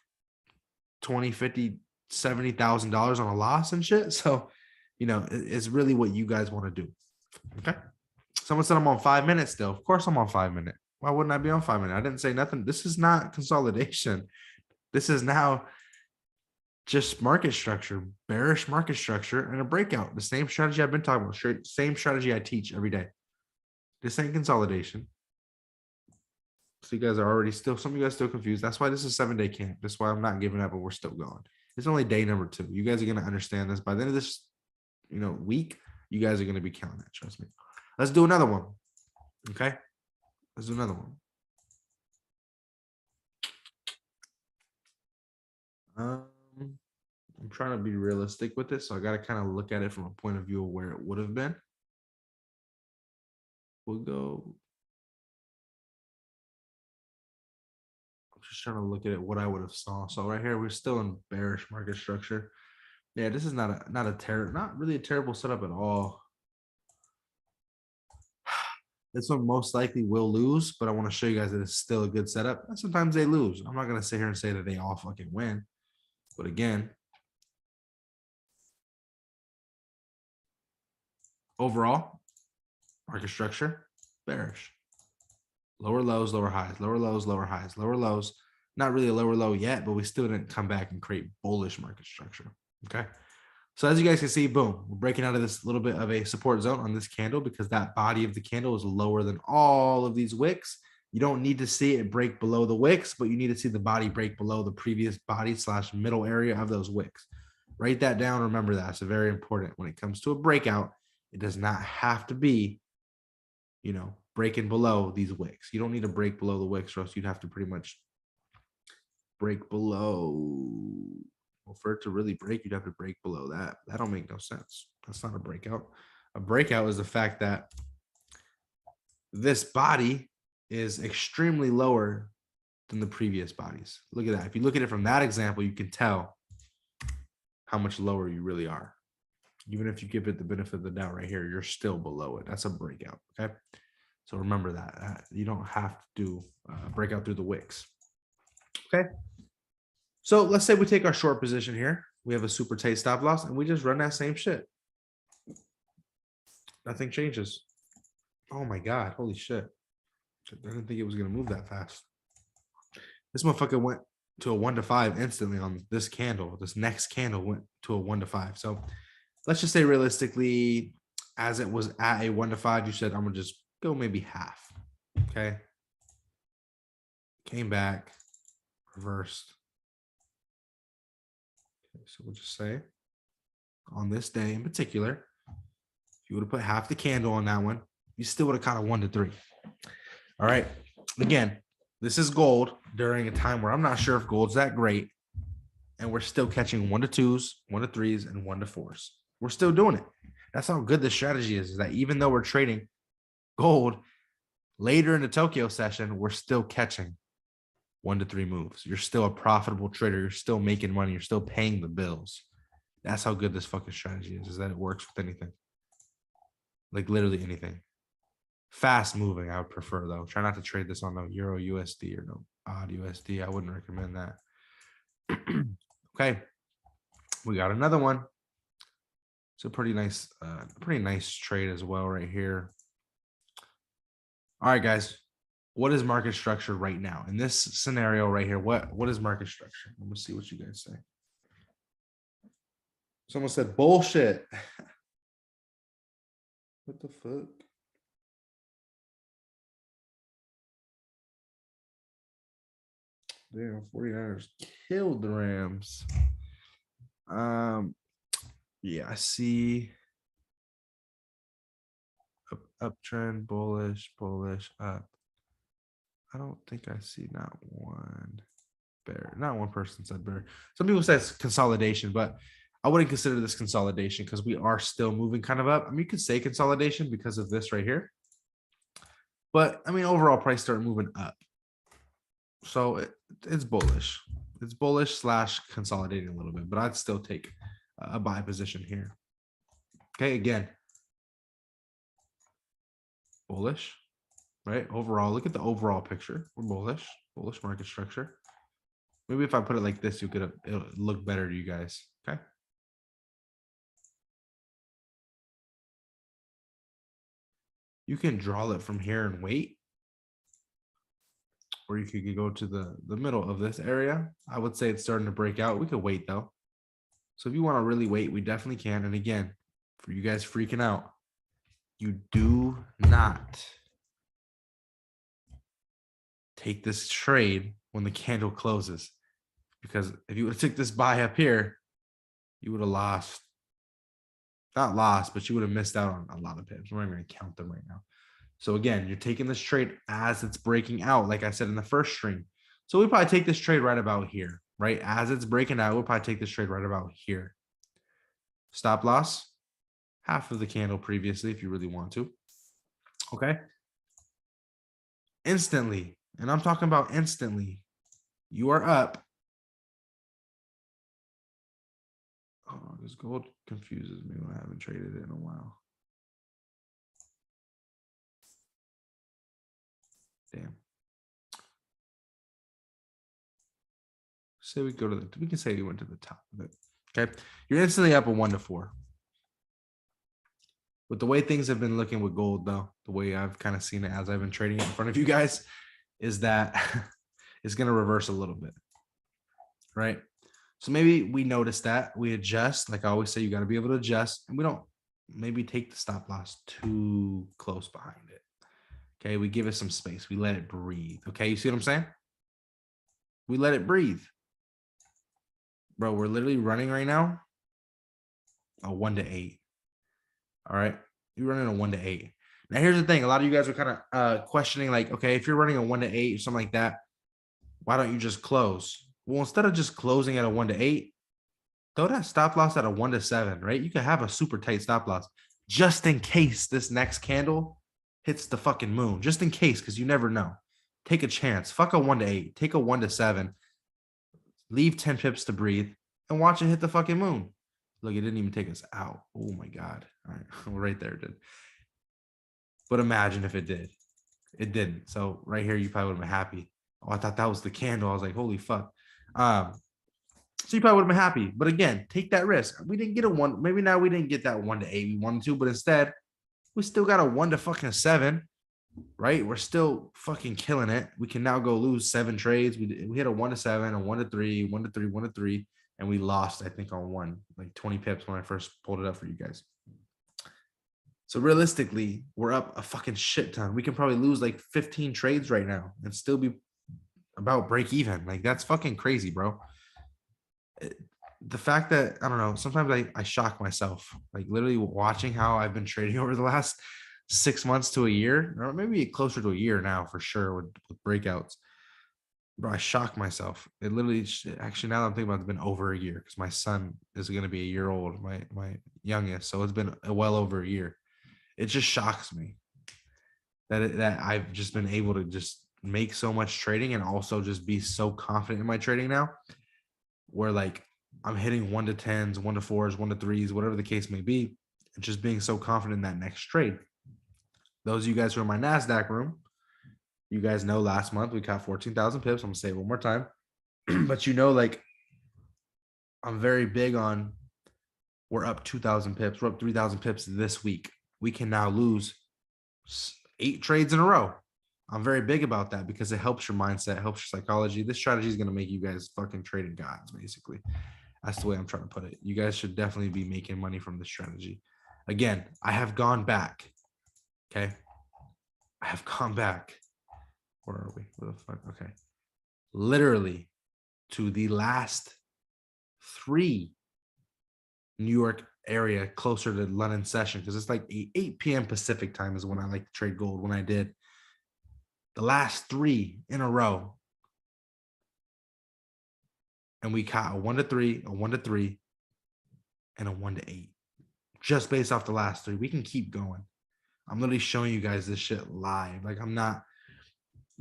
20, 50, $70,000 on a loss and shit. So, it's really what you guys want to do. Okay. Someone said I'm on 5 minutes still. Of course I'm on 5 minutes. Why wouldn't I be on 5 minutes? I didn't say nothing. This is not consolidation. This is now just market structure, bearish market structure, and a breakout. The same strategy I've been talking about. Same strategy I teach every day. This ain't consolidation. So you guys are already some of you guys still confused. That's why this is 7-day camp. That's why I'm not giving up, but we're still going. It's only day number 2. You guys are going to understand this. By the end of this, week, you guys are going to be counting that. Trust me. Let's do another one. Okay. Let's do another one. I'm trying to be realistic with this, so I got to kind of look at it from a point of view of where it would have been. We'll go. I'm just trying to look at it, what I would have saw. So right here, we're still in bearish market structure. Yeah, this is not really a terrible setup at all. This one most likely will lose, but I want to show you guys that it's still a good setup. And sometimes they lose. I'm not going to sit here and say that they all fucking win. But again, overall, market structure, bearish. Lower lows, lower highs, lower lows, lower highs, lower lows. Not really a lower low yet, but we still didn't come back and create bullish market structure. Okay. So as you guys can see, boom, we're breaking out of this little bit of a support zone on this candle because that body of the candle is lower than all of these wicks. You don't need to see it break below the wicks, but you need to see the body break below the previous body / middle area of those wicks. Write that down. Remember that. It's very important. When it comes to a breakout, it does not have to be, breaking below these wicks. You don't need to break below the wicks, or else you'd have to pretty much break below. Well, for it to really break, you'd have to break below that. That don't make no sense. That's not a breakout. A breakout is the fact that this body is extremely lower than the previous bodies. Look at that. If you look at it from that example, you can tell how much lower you really are. Even if you give it the benefit of the doubt right here, you're still below it. That's a breakout. Okay. So remember that. You don't have to do breakout through the wicks. Okay. So let's say we take our short position here. We have a super tight stop loss and we just run that same shit. Nothing changes. Oh my God. Holy shit. I didn't think it was going to move that fast. This motherfucker went to a 1 to 5 instantly on this candle. This next candle went to a 1 to 5. So let's just say realistically, as it was at a 1 to 5, you said, I'm going to just go maybe half. Okay. Came back, reversed. Okay, so we'll just say on this day in particular, if you would have put half the candle on that one, you still would have caught a 1 to 3. All right. Again, this is gold during a time where I'm not sure if gold's that great. And we're still catching 1 to 2s, 1 to 3s, and 1 to 4s. We're still doing it. That's how good this strategy is that even though we're trading gold later in the Tokyo session, we're still catching 1 to 3 moves. You're still a profitable trader. You're still making money. You're still paying the bills. That's how good this fucking strategy is that it works with anything. Like literally anything. Fast moving, I would prefer though. Try not to trade this on no Euro USD or no odd USD. I wouldn't recommend that. Okay. We got another one. It's a pretty nice trade as well right here. All right, guys. What is market structure right now? In this scenario right here, what is market structure? Let me see what you guys say. Someone said bullshit. What the fuck? Damn, 49ers killed the Rams. Yeah, I see uptrend, bullish, up. I don't think I see not one bear. Not one person said bear. Some people say it's consolidation, but I wouldn't consider this consolidation because we are still moving kind of up. I mean, you could say consolidation because of this right here. But I mean, overall price started moving up. So it's bullish. It's bullish slash consolidating a little bit, but I'd still take a buy position here. Okay, again, bullish, right? Overall, look at the overall picture. We're bullish market structure. Maybe if I put it like this, it'll look better to you guys. Okay. You can draw it from here and wait. Or you could go to the middle of this area. I would say it's starting to break out. We could wait though. So if you want to really wait, we definitely can. And again, for you guys freaking out, you do not take this trade when the candle closes. Because if you would have took this buy up here, you would have lost. Not lost, but you would have missed out on a lot of pips. We're not going to count them right now. So again, you're taking this trade as it's breaking out, like I said in the first stream. So we probably take this trade right about here, right? As it's breaking out, we'll probably take this trade right about here. Stop loss, half of the candle previously if you really want to. Okay. Instantly, and I'm talking about instantly, you are up. Oh, this gold confuses me when I haven't traded it in a while. Damn. Say we go to the, we can say we went to the top of it. Okay. You're instantly up a 1 to 4. With the way things have been looking with gold, though, the way I've kind of seen it as I've been trading it in front of you guys is that it's going to reverse a little bit. Right. So maybe we notice that we adjust. Like I always say, you got to be able to adjust, and we don't maybe take the stop loss too close behind it. Okay. We give it some space. We let it breathe. Okay. You see what I'm saying? We let it breathe. Bro, we're literally running right now a 1 to 8. All right. You're running a 1 to 8. Now, here's the thing. A lot of you guys are kind of questioning, like, okay, if you're running a 1 to 8 or something like that, why don't you just close? Well, instead of just closing at a 1 to 8, throw that stop loss at a 1 to 7, right? You can have a super tight stop loss just in case this next candle hits the fucking moon, just in case, because you never know. Take a chance. Fuck a 1 to 8. Take a 1 to 7. Leave 10 pips to breathe and watch it hit the fucking moon. Look, it didn't even take us out. Oh my God. All right. Right there it did. But imagine if it did. It didn't. So right here, you probably would have been happy. Oh, I thought that was the candle. I was like, holy fuck. So you probably would have been happy. But again, take that risk. We didn't get a 1. Maybe now we didn't get that 1 to 8 we wanted to, but instead, we still got a 1 to fucking 7. Right? We're still fucking killing it. We can now go lose 7 trades. We hit a 1 to 7, a 1 to 3, 1 to 3, 1 to 3, and we lost, I think, on one, like 20 pips when I first pulled it up for you guys. So realistically, we're up a fucking shit ton. We can probably lose like 15 trades right now and still be about break even. Like that's fucking crazy, bro. The fact that, I don't know, sometimes I shock myself, like literally watching how I've been trading over the last 6 months to a year, or maybe closer to a year now for sure with breakouts. Bro, I shock myself. It literally, actually, now that I'm thinking about it, it's been over a year because my son is going to be a year old, my youngest. So it's been well over a year. It just shocks me that I've just been able to just make so much trading and also just be so confident in my trading now, where like I'm hitting 1 to 10s, 1 to 4s, 1 to 3s, whatever the case may be, and just being so confident in that next trade. Those of you guys who are in my NASDAQ room, you guys know last month we caught 14,000 pips. I'm gonna say it one more time, but you know, like I'm very big on, we're up 2,000 pips. We're up 3,000 pips this week. We can now lose 8 trades in a row. I'm very big about that because it helps your mindset, helps your psychology. This strategy is going to make you guys fucking trading gods, basically. That's the way I'm trying to put it. You guys should definitely be making money from this strategy. Again, I have gone back. Okay. I have gone back. Where are we? Where the fuck? Okay. Literally to the last 3 New York area closer to London session, because it's like 8 p.m. Pacific time is when I like to trade gold. When I did the last 3 in a row, and we caught a 1 to 3, a 1 to 3, and a 1 to 8, just based off the last 3. We can keep going. I'm literally showing you guys this shit live. Like I'm not,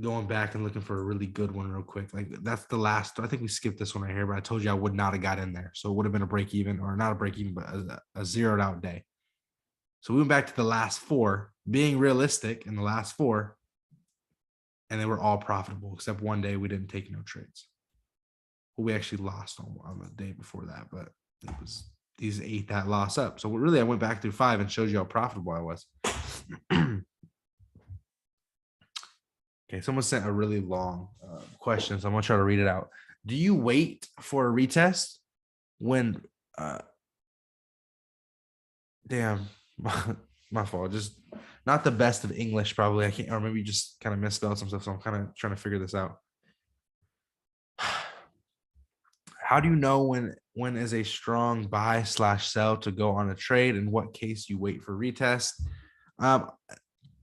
going back and looking for a really good one real quick. Like that's the last. I think we skipped this one right here, but I told you I would not have got in there, so it would have been a break even, or not a break even, but a zeroed out day. So we went back to the last four, being realistic in the last four, and they were all profitable except one day we didn't take no trades. Well, we actually lost on the day before that, but it was these ate that loss up. So really, I went back through 5 and showed you how profitable I was. Okay, someone sent a really long question, so I'm gonna try to read it out. Do you wait for a retest when? Damn, my fault. Just not the best of English, probably. I can't, or maybe you just kind of misspelled some stuff. So I'm kind of trying to figure this out. How do you know when is a strong buy / sell to go on a trade? In what case you wait for retest? I'm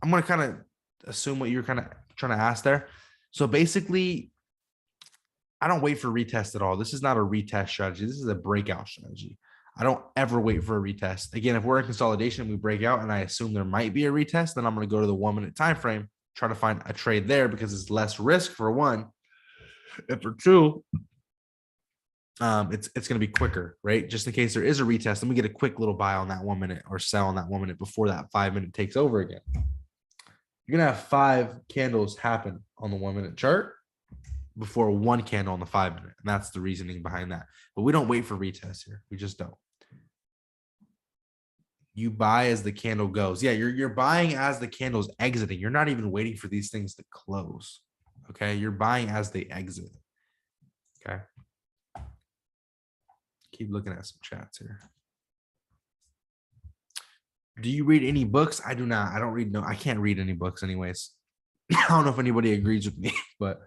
gonna kind of assume what you're kind of trying to ask there. So basically, I don't wait for retest at all. This is not a retest strategy. This is a breakout strategy. I don't ever wait for a retest. Again, if we're in consolidation, we break out, and I assume there might be a retest, then I'm going to go to the 1 minute time frame, try to find a trade there because it's less risk for one. And for two, it's going to be quicker, right? Just in case there is a retest, let me get a quick little buy on that 1 minute or sell on that 1 minute before that 5 minute takes over again. You're going to have 5 candles happen on the 1 minute chart before one candle on the 5 minute. And that's the reasoning behind that. But we don't wait for retests here. We just don't. You buy as the candle goes. Yeah, you're buying as the candle's exiting. You're not even waiting for these things to close. Okay, you're buying as they exit. Okay. Keep looking at some chats here. Do you read any books? I do not. I don't read. No, I can't read any books anyways. I don't know if anybody agrees with me, but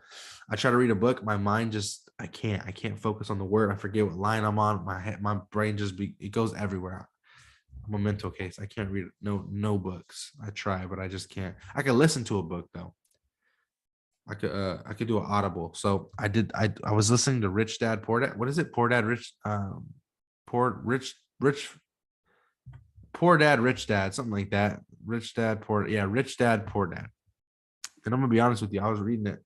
I try to read a book. My mind just, I can't focus on the word. I forget what line I'm on. My brain just it goes everywhere. I'm a mental case. I can't read no books. I try, but I just can't. I can listen to a book though. I could do an audible. So I did. I was listening to Rich Dad Poor Dad. What is it? Poor Dad Rich Poor Dad Rich Dad, something like that. Rich Dad Poor Rich Dad Poor Dad. And I'm gonna be honest with you. I was reading it.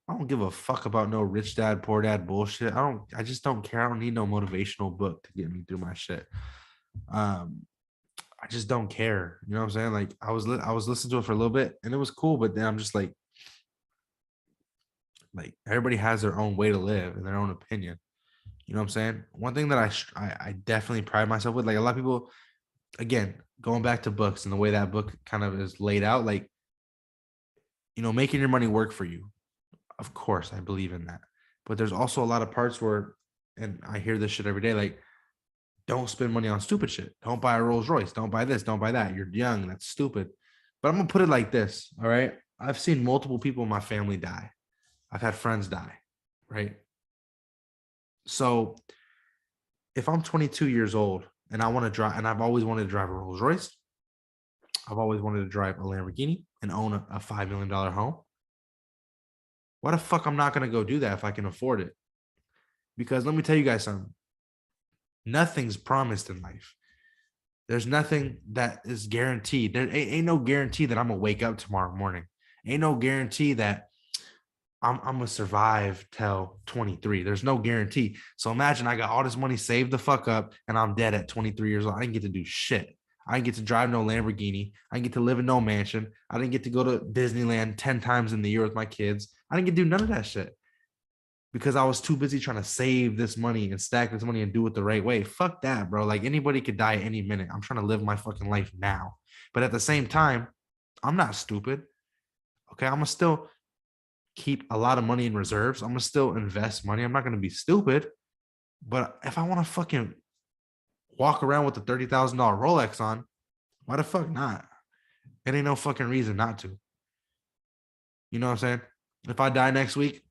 I don't give a fuck about no Rich Dad Poor Dad bullshit. I just don't care. I don't need no motivational book to get me through my shit. I just don't care. You know what I'm saying? Like I was listening to it for a little bit and it was cool, but then I'm just like everybody has their own way to live and their own opinion. You know what I'm saying? One thing that I definitely pride myself with, like a lot of people, again, going back to books and the way that book kind of is laid out, like, you know, making your money work for you. Of course, I believe in that. But there's also a lot of parts where, and I hear this shit every day, like, don't spend money on stupid shit. Don't buy a Rolls Royce. Don't buy this. Don't buy that. You're young. That's stupid. But I'm going to put it like this. All right. I've seen multiple people in my family die. I've had friends die. Right. So if I'm 22 years old and I want to drive, and I've always wanted to drive a Rolls Royce, I've always wanted to drive a Lamborghini and own a $5 million home. Why the fuck I'm not going to go do that if I can afford it? Because let me tell you guys something. Nothing's promised in life. There's nothing that is guaranteed. There ain't no guarantee that I'm gonna wake up tomorrow morning. Ain't no guarantee that I'm gonna survive till 23. There's no guarantee. So imagine I got all this money saved the fuck up and I'm dead at 23 years old. I didn't get to do shit. I didn't get to drive no Lamborghini. I didn't get to live in no mansion. I didn't get to go to Disneyland 10 times in the year with my kids. I didn't get to do none of that shit because I was too busy trying to save this money and stack this money and do it the right way. Fuck that, bro. Like anybody could die any minute. I'm trying to live my fucking life now. But at the same time, I'm not stupid. Okay. I'm going to still keep a lot of money in reserves. I'm going to still invest money. I'm not going to be stupid. But if I want to fucking walk around with a $30,000 Rolex on, why the fuck not? It ain't no fucking reason not to. You know what I'm saying? If I die next week,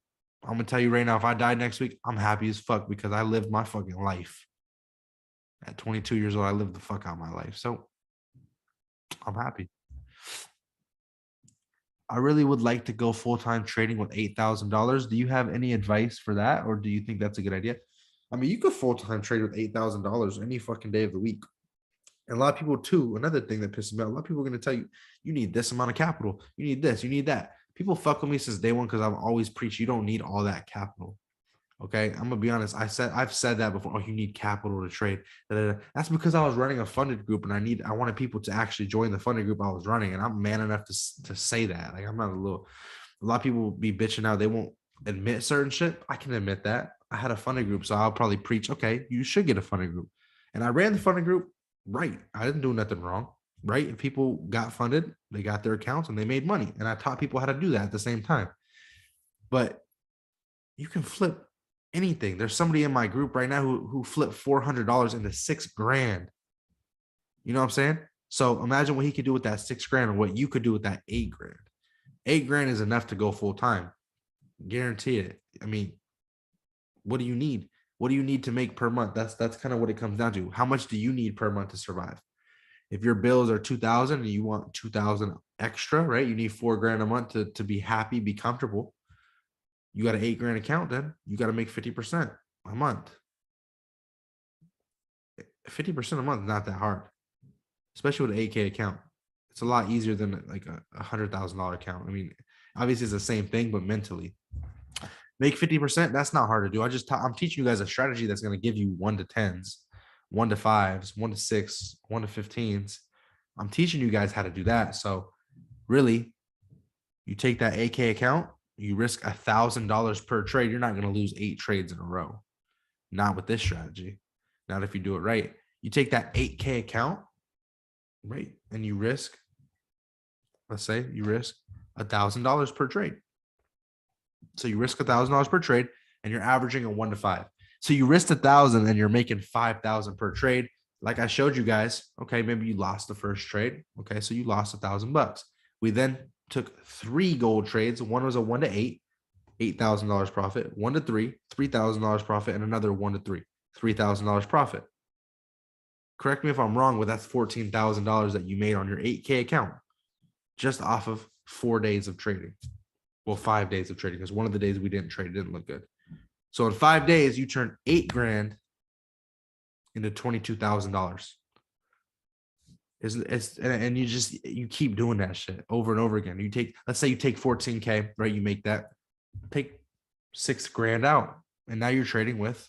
I'm gonna tell you right now, if I die next week, I'm happy as fuck because I lived my fucking life. At 22 years old, I lived the fuck out of my life. So I'm happy. I really would like to go full-time trading with $8,000. Do you have any advice for that? Or do you think that's a good idea? I mean, you could full-time trade with $8,000 any fucking day of the week. And a lot of people too, another thing that pisses me off, a lot of people are going to tell you, you need this amount of capital. You need this, you need that. People fuck with me since day one because I've always preached you don't need all that capital. Okay, I'm gonna be honest. I've said that before. Oh, you need capital to trade. That's because I was running a funded group, and I wanted people to actually join the funded group I was running, and I'm man enough to say that. Like I'm not a little. A lot of people be bitching out. They won't admit certain shit. I can admit that. I had a funded group, so I'll probably preach. Okay, you should get a funded group, and I ran the funded group right. I didn't do nothing wrong. Right? If people got funded, they got their accounts and they made money, and I taught people how to do that at the same time. But you can flip anything. There's somebody in my group right now who flipped $400 into $6,000. You know what I'm saying? So imagine what he could do with that $6,000 and what you could do with that $8,000. $8,000 is enough to go full time. Guarantee it. I mean, what do you need? What do you need to make per month? That's kind of what it comes down to. How much do you need per month to survive? If your bills are 2,000 and you want 2,000 extra, right? You need $4,000 a month to be happy, be comfortable. You got an $8,000 account, then you got to make 50% a month. 50% a month is not that hard, especially with an 8K account. It's a lot easier than like a $100,000 account. I mean, obviously it's the same thing, but mentally, make 50%. That's not hard to do. I'm teaching you guys a strategy that's going to give you 1 to 10s, 1 to 5s, 1 to 6, 1 to 15s. I'm teaching you guys how to do that. So really, you take that 8K account, you risk $1,000 per trade. You're not going to lose 8 trades in a row. Not with this strategy. Not if you do it right. You take that 8K account, right? And you risk, let's say you risk $1,000 per trade. So you risk $1,000 per trade and you're averaging a 1 to 5. So you risked 1,000 and you're making 5,000 per trade. Like I showed you guys, okay, maybe you lost the first trade. Okay, so you lost $1,000. We then took 3 gold trades. One was a 1 to 8, $8,000 profit, 1 to 3, $3,000 profit, and another 1 to 3, $3,000 profit. Correct me if I'm wrong, but that's $14,000 that you made on your 8K account just off of 4 days of trading. Well, 5 days of trading, because one of the days we didn't trade, it didn't look good. So in 5 days, you turned $8,000 into $22,000. And you keep doing that shit over and over again. Let's say you take 14K, right? You make that, take $6,000 out, and now you're trading with,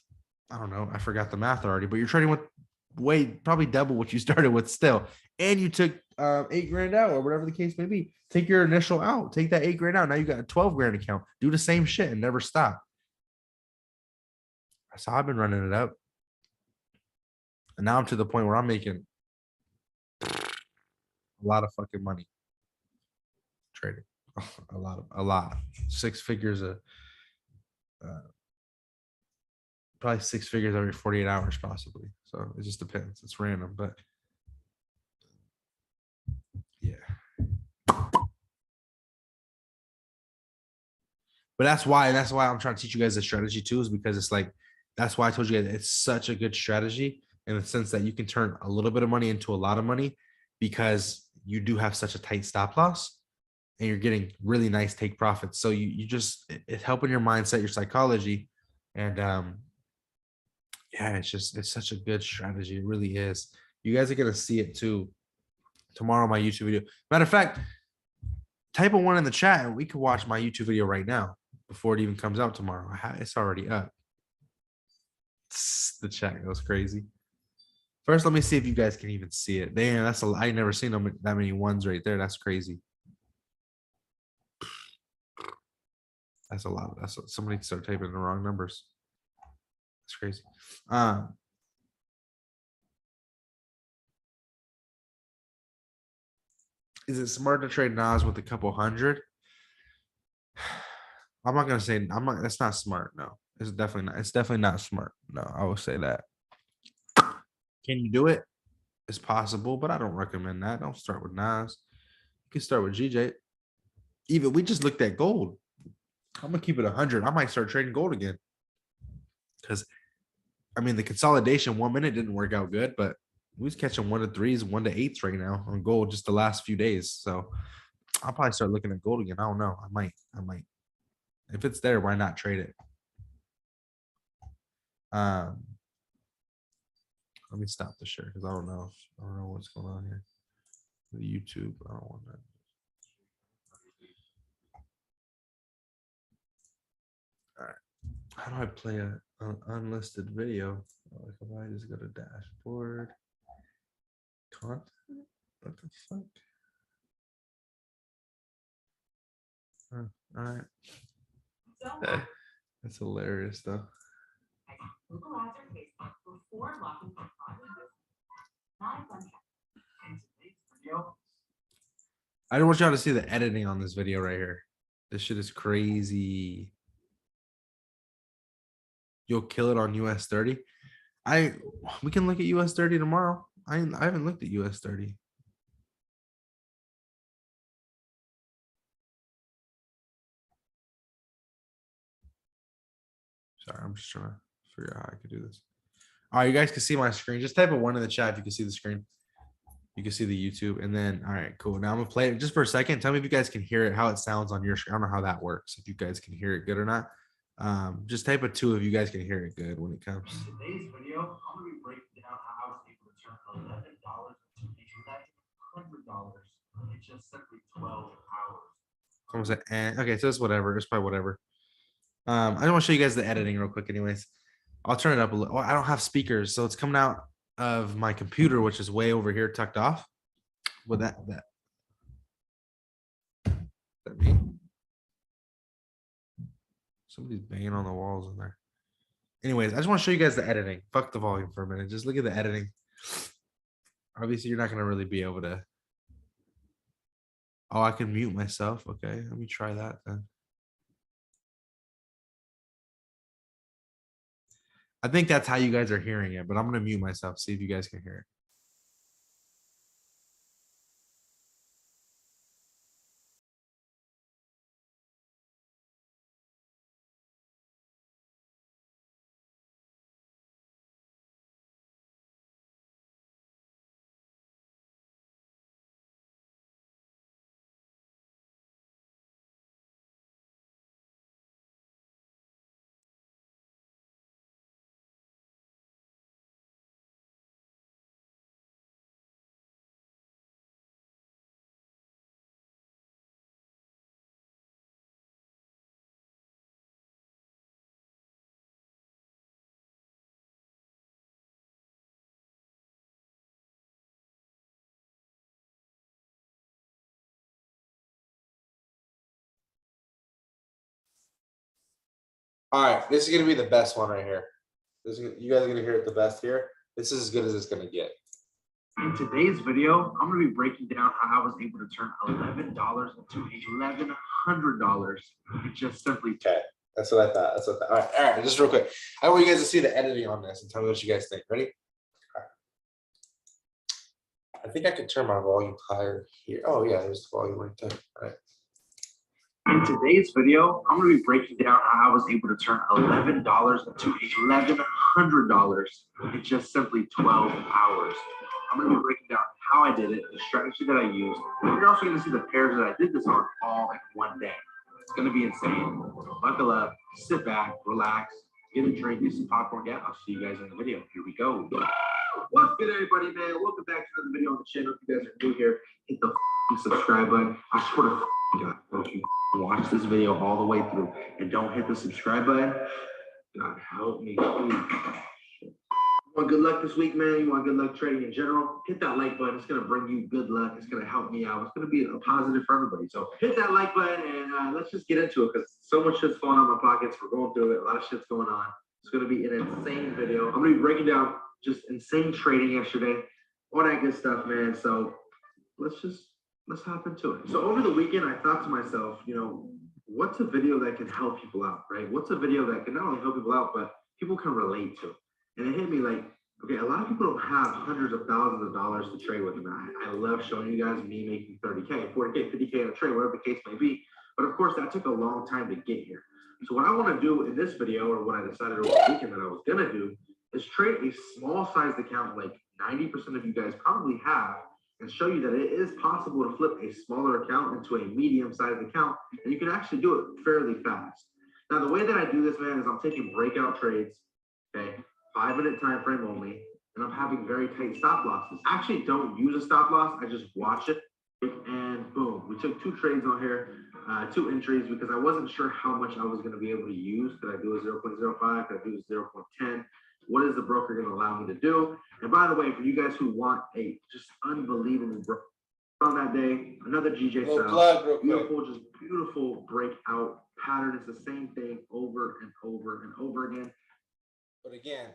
I don't know, I forgot the math already, but you're trading with probably double what you started with still, and you took $8,000 out or whatever the case may be. Take your initial out, take that $8,000 out. Now you got a $12,000 account. Do the same shit and never stop. That's how I've been running it up, and now I'm to the point where I'm making a lot of fucking money trading. A lot. 6 figures probably 6 figures every 48 hours, possibly. So it just depends. It's random, but yeah. But that's why I'm trying to teach you guys the strategy too, is because it's like, that's why I told you guys it's such a good strategy in the sense that you can turn a little bit of money into a lot of money because you do have such a tight stop loss and you're getting really nice take profits. So you just, it's helping your mindset, your psychology. And yeah, it's such a good strategy. It really is. You guys are going to see it too tomorrow on my YouTube video. Matter of fact, type a 1 in the chat and we could watch my YouTube video right now before it even comes out tomorrow. It's already up. The chat goes crazy. First, let me see if you guys can even see it. Damn, I never seen that many 1s right there. That's crazy. That's a lot. Somebody start typing the wrong numbers. That's crazy. Is it smart to trade Nas with a couple hundred? I'm not gonna say that's not smart. No, it's definitely not. It's definitely not smart. No, I will say that. Can you do it? It's possible, but I don't recommend that. Don't start with Nas. You can start with GJ. Even we just looked at gold. I'm gonna keep it 100. I might start trading gold again because I mean the consolidation 1 minute didn't work out good, but we was catching 1 to 3s, 1 to 8s right now on gold just the last few days. So I'll probably start looking at gold again. I don't know. I might. If it's there, why not trade it? Let me stop the share because I don't know what's going on here. The YouTube, I don't want that. How do I play an unlisted video? Like if I just go to dashboard, content, what the fuck? All right. That's hilarious though. I don't want y'all to see the editing on this video right here. This shit is crazy. You'll kill it on US 30. We can look at US 30 tomorrow. I haven't looked at US 30. Sorry, I'm just trying to figure out how I could do this. All right, you guys can see my screen. Just type a 1 in the chat if you can see the screen. You can see the YouTube. And then, all right, cool. Now I'm gonna play it just for a second. Tell me if you guys can hear it, how it sounds on your screen. I don't know how that works, if you guys can hear it good or not. Just type a 2 if you guys can hear it good when it comes. In today's video, I'm gonna be breaking down how I was able to turn $11 into $100 in just simply 12 hours. Someone said, okay, so it's whatever. It's probably whatever. I just want to show you guys the editing real quick anyways. I'll turn it up a little. I don't have speakers, so it's coming out of my computer, which is way over here tucked off. With that me? Somebody's banging on the walls in there. Anyways, I just want to show you guys the editing. Fuck the volume for a minute. Just look at the editing. Obviously, you're not going to really be able to. Oh, I can mute myself. Okay, let me try that then. I think that's how you guys are hearing it, but I'm going to mute myself, see if you guys can hear it. All right, this is gonna be the best one right here. You guys are gonna hear it the best here. This is as good as it's gonna get. In today's video, I'm gonna be breaking down how I was able to turn $11 into $1,100 in just simply 10. That's what I thought. That's what I thought. All right, just real quick. I want you guys to see the editing on this and tell me what you guys think. Ready? All right. I think I could turn my volume higher here. Oh yeah, there's the volume right there. All right. In today's video, I'm going to be breaking down how I was able to turn $11 into $1,100 in just simply 12 hours. I'm going to be breaking down how I did it, the strategy that I used. You're also going to see the pairs that I did this on all in one day. It's going to be insane. Buckle up, sit back, relax, get a drink, get some popcorn. Yeah, I'll see you guys in the video. Here we go. What's good, everybody, man? Welcome back to another video on the channel. If you guys are new here, hit the subscribe button. I swear to God, don't you watch this video all the way through and don't hit the subscribe button. God help me, please. You want good luck this week, man? You want good luck trading in general? Hit that like button. It's gonna bring you good luck. It's gonna help me out. It's gonna be a positive for everybody. So hit that like button and let's just get into it because so much shit's falling out of my pockets. We're going through it. A lot of shit's going on. It's gonna be an insane video. I'm gonna be breaking down just insane trading yesterday, all that good stuff, man. So let's hop into it. So over the weekend, I thought to myself, you know, what's a video that can help people out, right? What's a video that can not only help people out, but people can relate to? And it hit me like, okay, a lot of people don't have hundreds of thousands of dollars to trade with them. I love showing you guys me making 30K, 40K, 50K in a trade, whatever the case may be. But of course, that took a long time to get here. So what I want to do in this video, or what I decided over the weekend that I was going to do, is trade a small sized account like 90% of you guys probably have, and show you that it is possible to flip a smaller account into a medium-sized account, and you can actually do it fairly fast. Now, the way that I do this, man, is I'm taking breakout trades, okay, 5-minute time frame only, and I'm having very tight stop losses. I actually don't use a stop loss. I just watch it, and boom, we took 2 trades on here. 2 entries because I wasn't sure how much I was going to be able to use. Could I do a 0.05? Could I do a 0.10? What is the broker going to allow me to do? And by the way, for you guys who want a just unbelievable broker on that day, another GJ style, beautiful, just beautiful breakout pattern. It's the same thing over and over and over again. But again,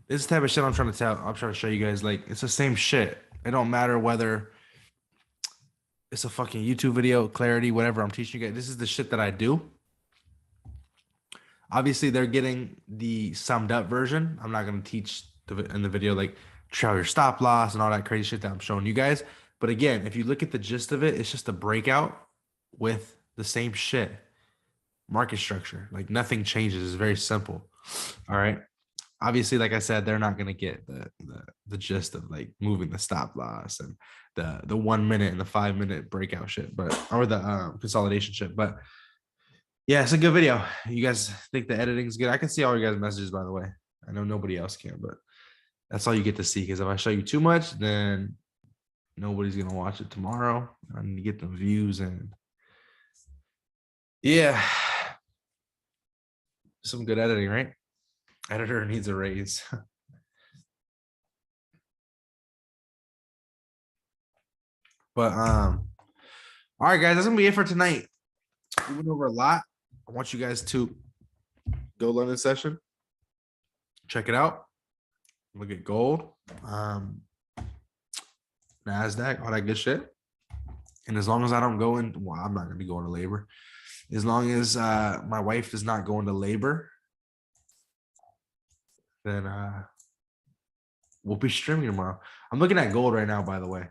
this is the type of shit I'm trying to show you guys. Like, it's the same shit. It don't matter whether it's a fucking YouTube video, clarity, whatever I'm teaching you guys. This is the shit that I do. Obviously, they're getting the summed up version. I'm not going to teach in the video like trail your stop loss and all that crazy shit that I'm showing you guys. But again, if you look at the gist of it, it's just a breakout with the same shit. Market structure, like nothing changes. It's very simple. All right. Obviously, like I said, they're not going to get the gist of like moving the stop loss and the 1 minute and the 5 minute breakout shit, but or the consolidation shit. But yeah, it's a good video. You guys think the editing's good? I can see all your guys' messages, by the way. I know nobody else can, but that's all you get to see. Because if I show you too much, then nobody's gonna watch it tomorrow. I need to get the views and yeah, some good editing, right? Editor needs a raise. But all right, guys, that's gonna be it for tonight. We went over a lot. I want you guys to go London session. Check it out. Look at gold, NASDAQ, all that good shit. And as long as I don't go in, well, I'm not gonna be going to labor. As long as my wife is not going to labor, then we'll be streaming tomorrow. I'm looking at gold right now, by the way.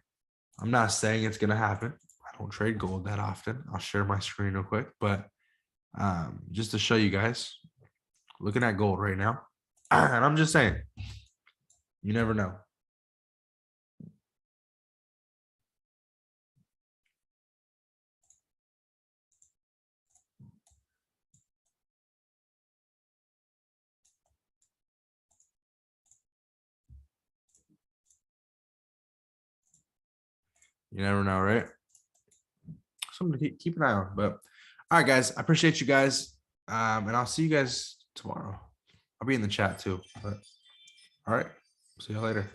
I'm not saying it's gonna happen. I don't trade gold that often. I'll share my screen real quick, but just to show you guys, looking at gold right now. And I'm just saying, you never know. You never know, right? Something to keep an eye on. But all right, guys, I appreciate you guys. And I'll see you guys tomorrow. I'll be in the chat too. But all right, see you later.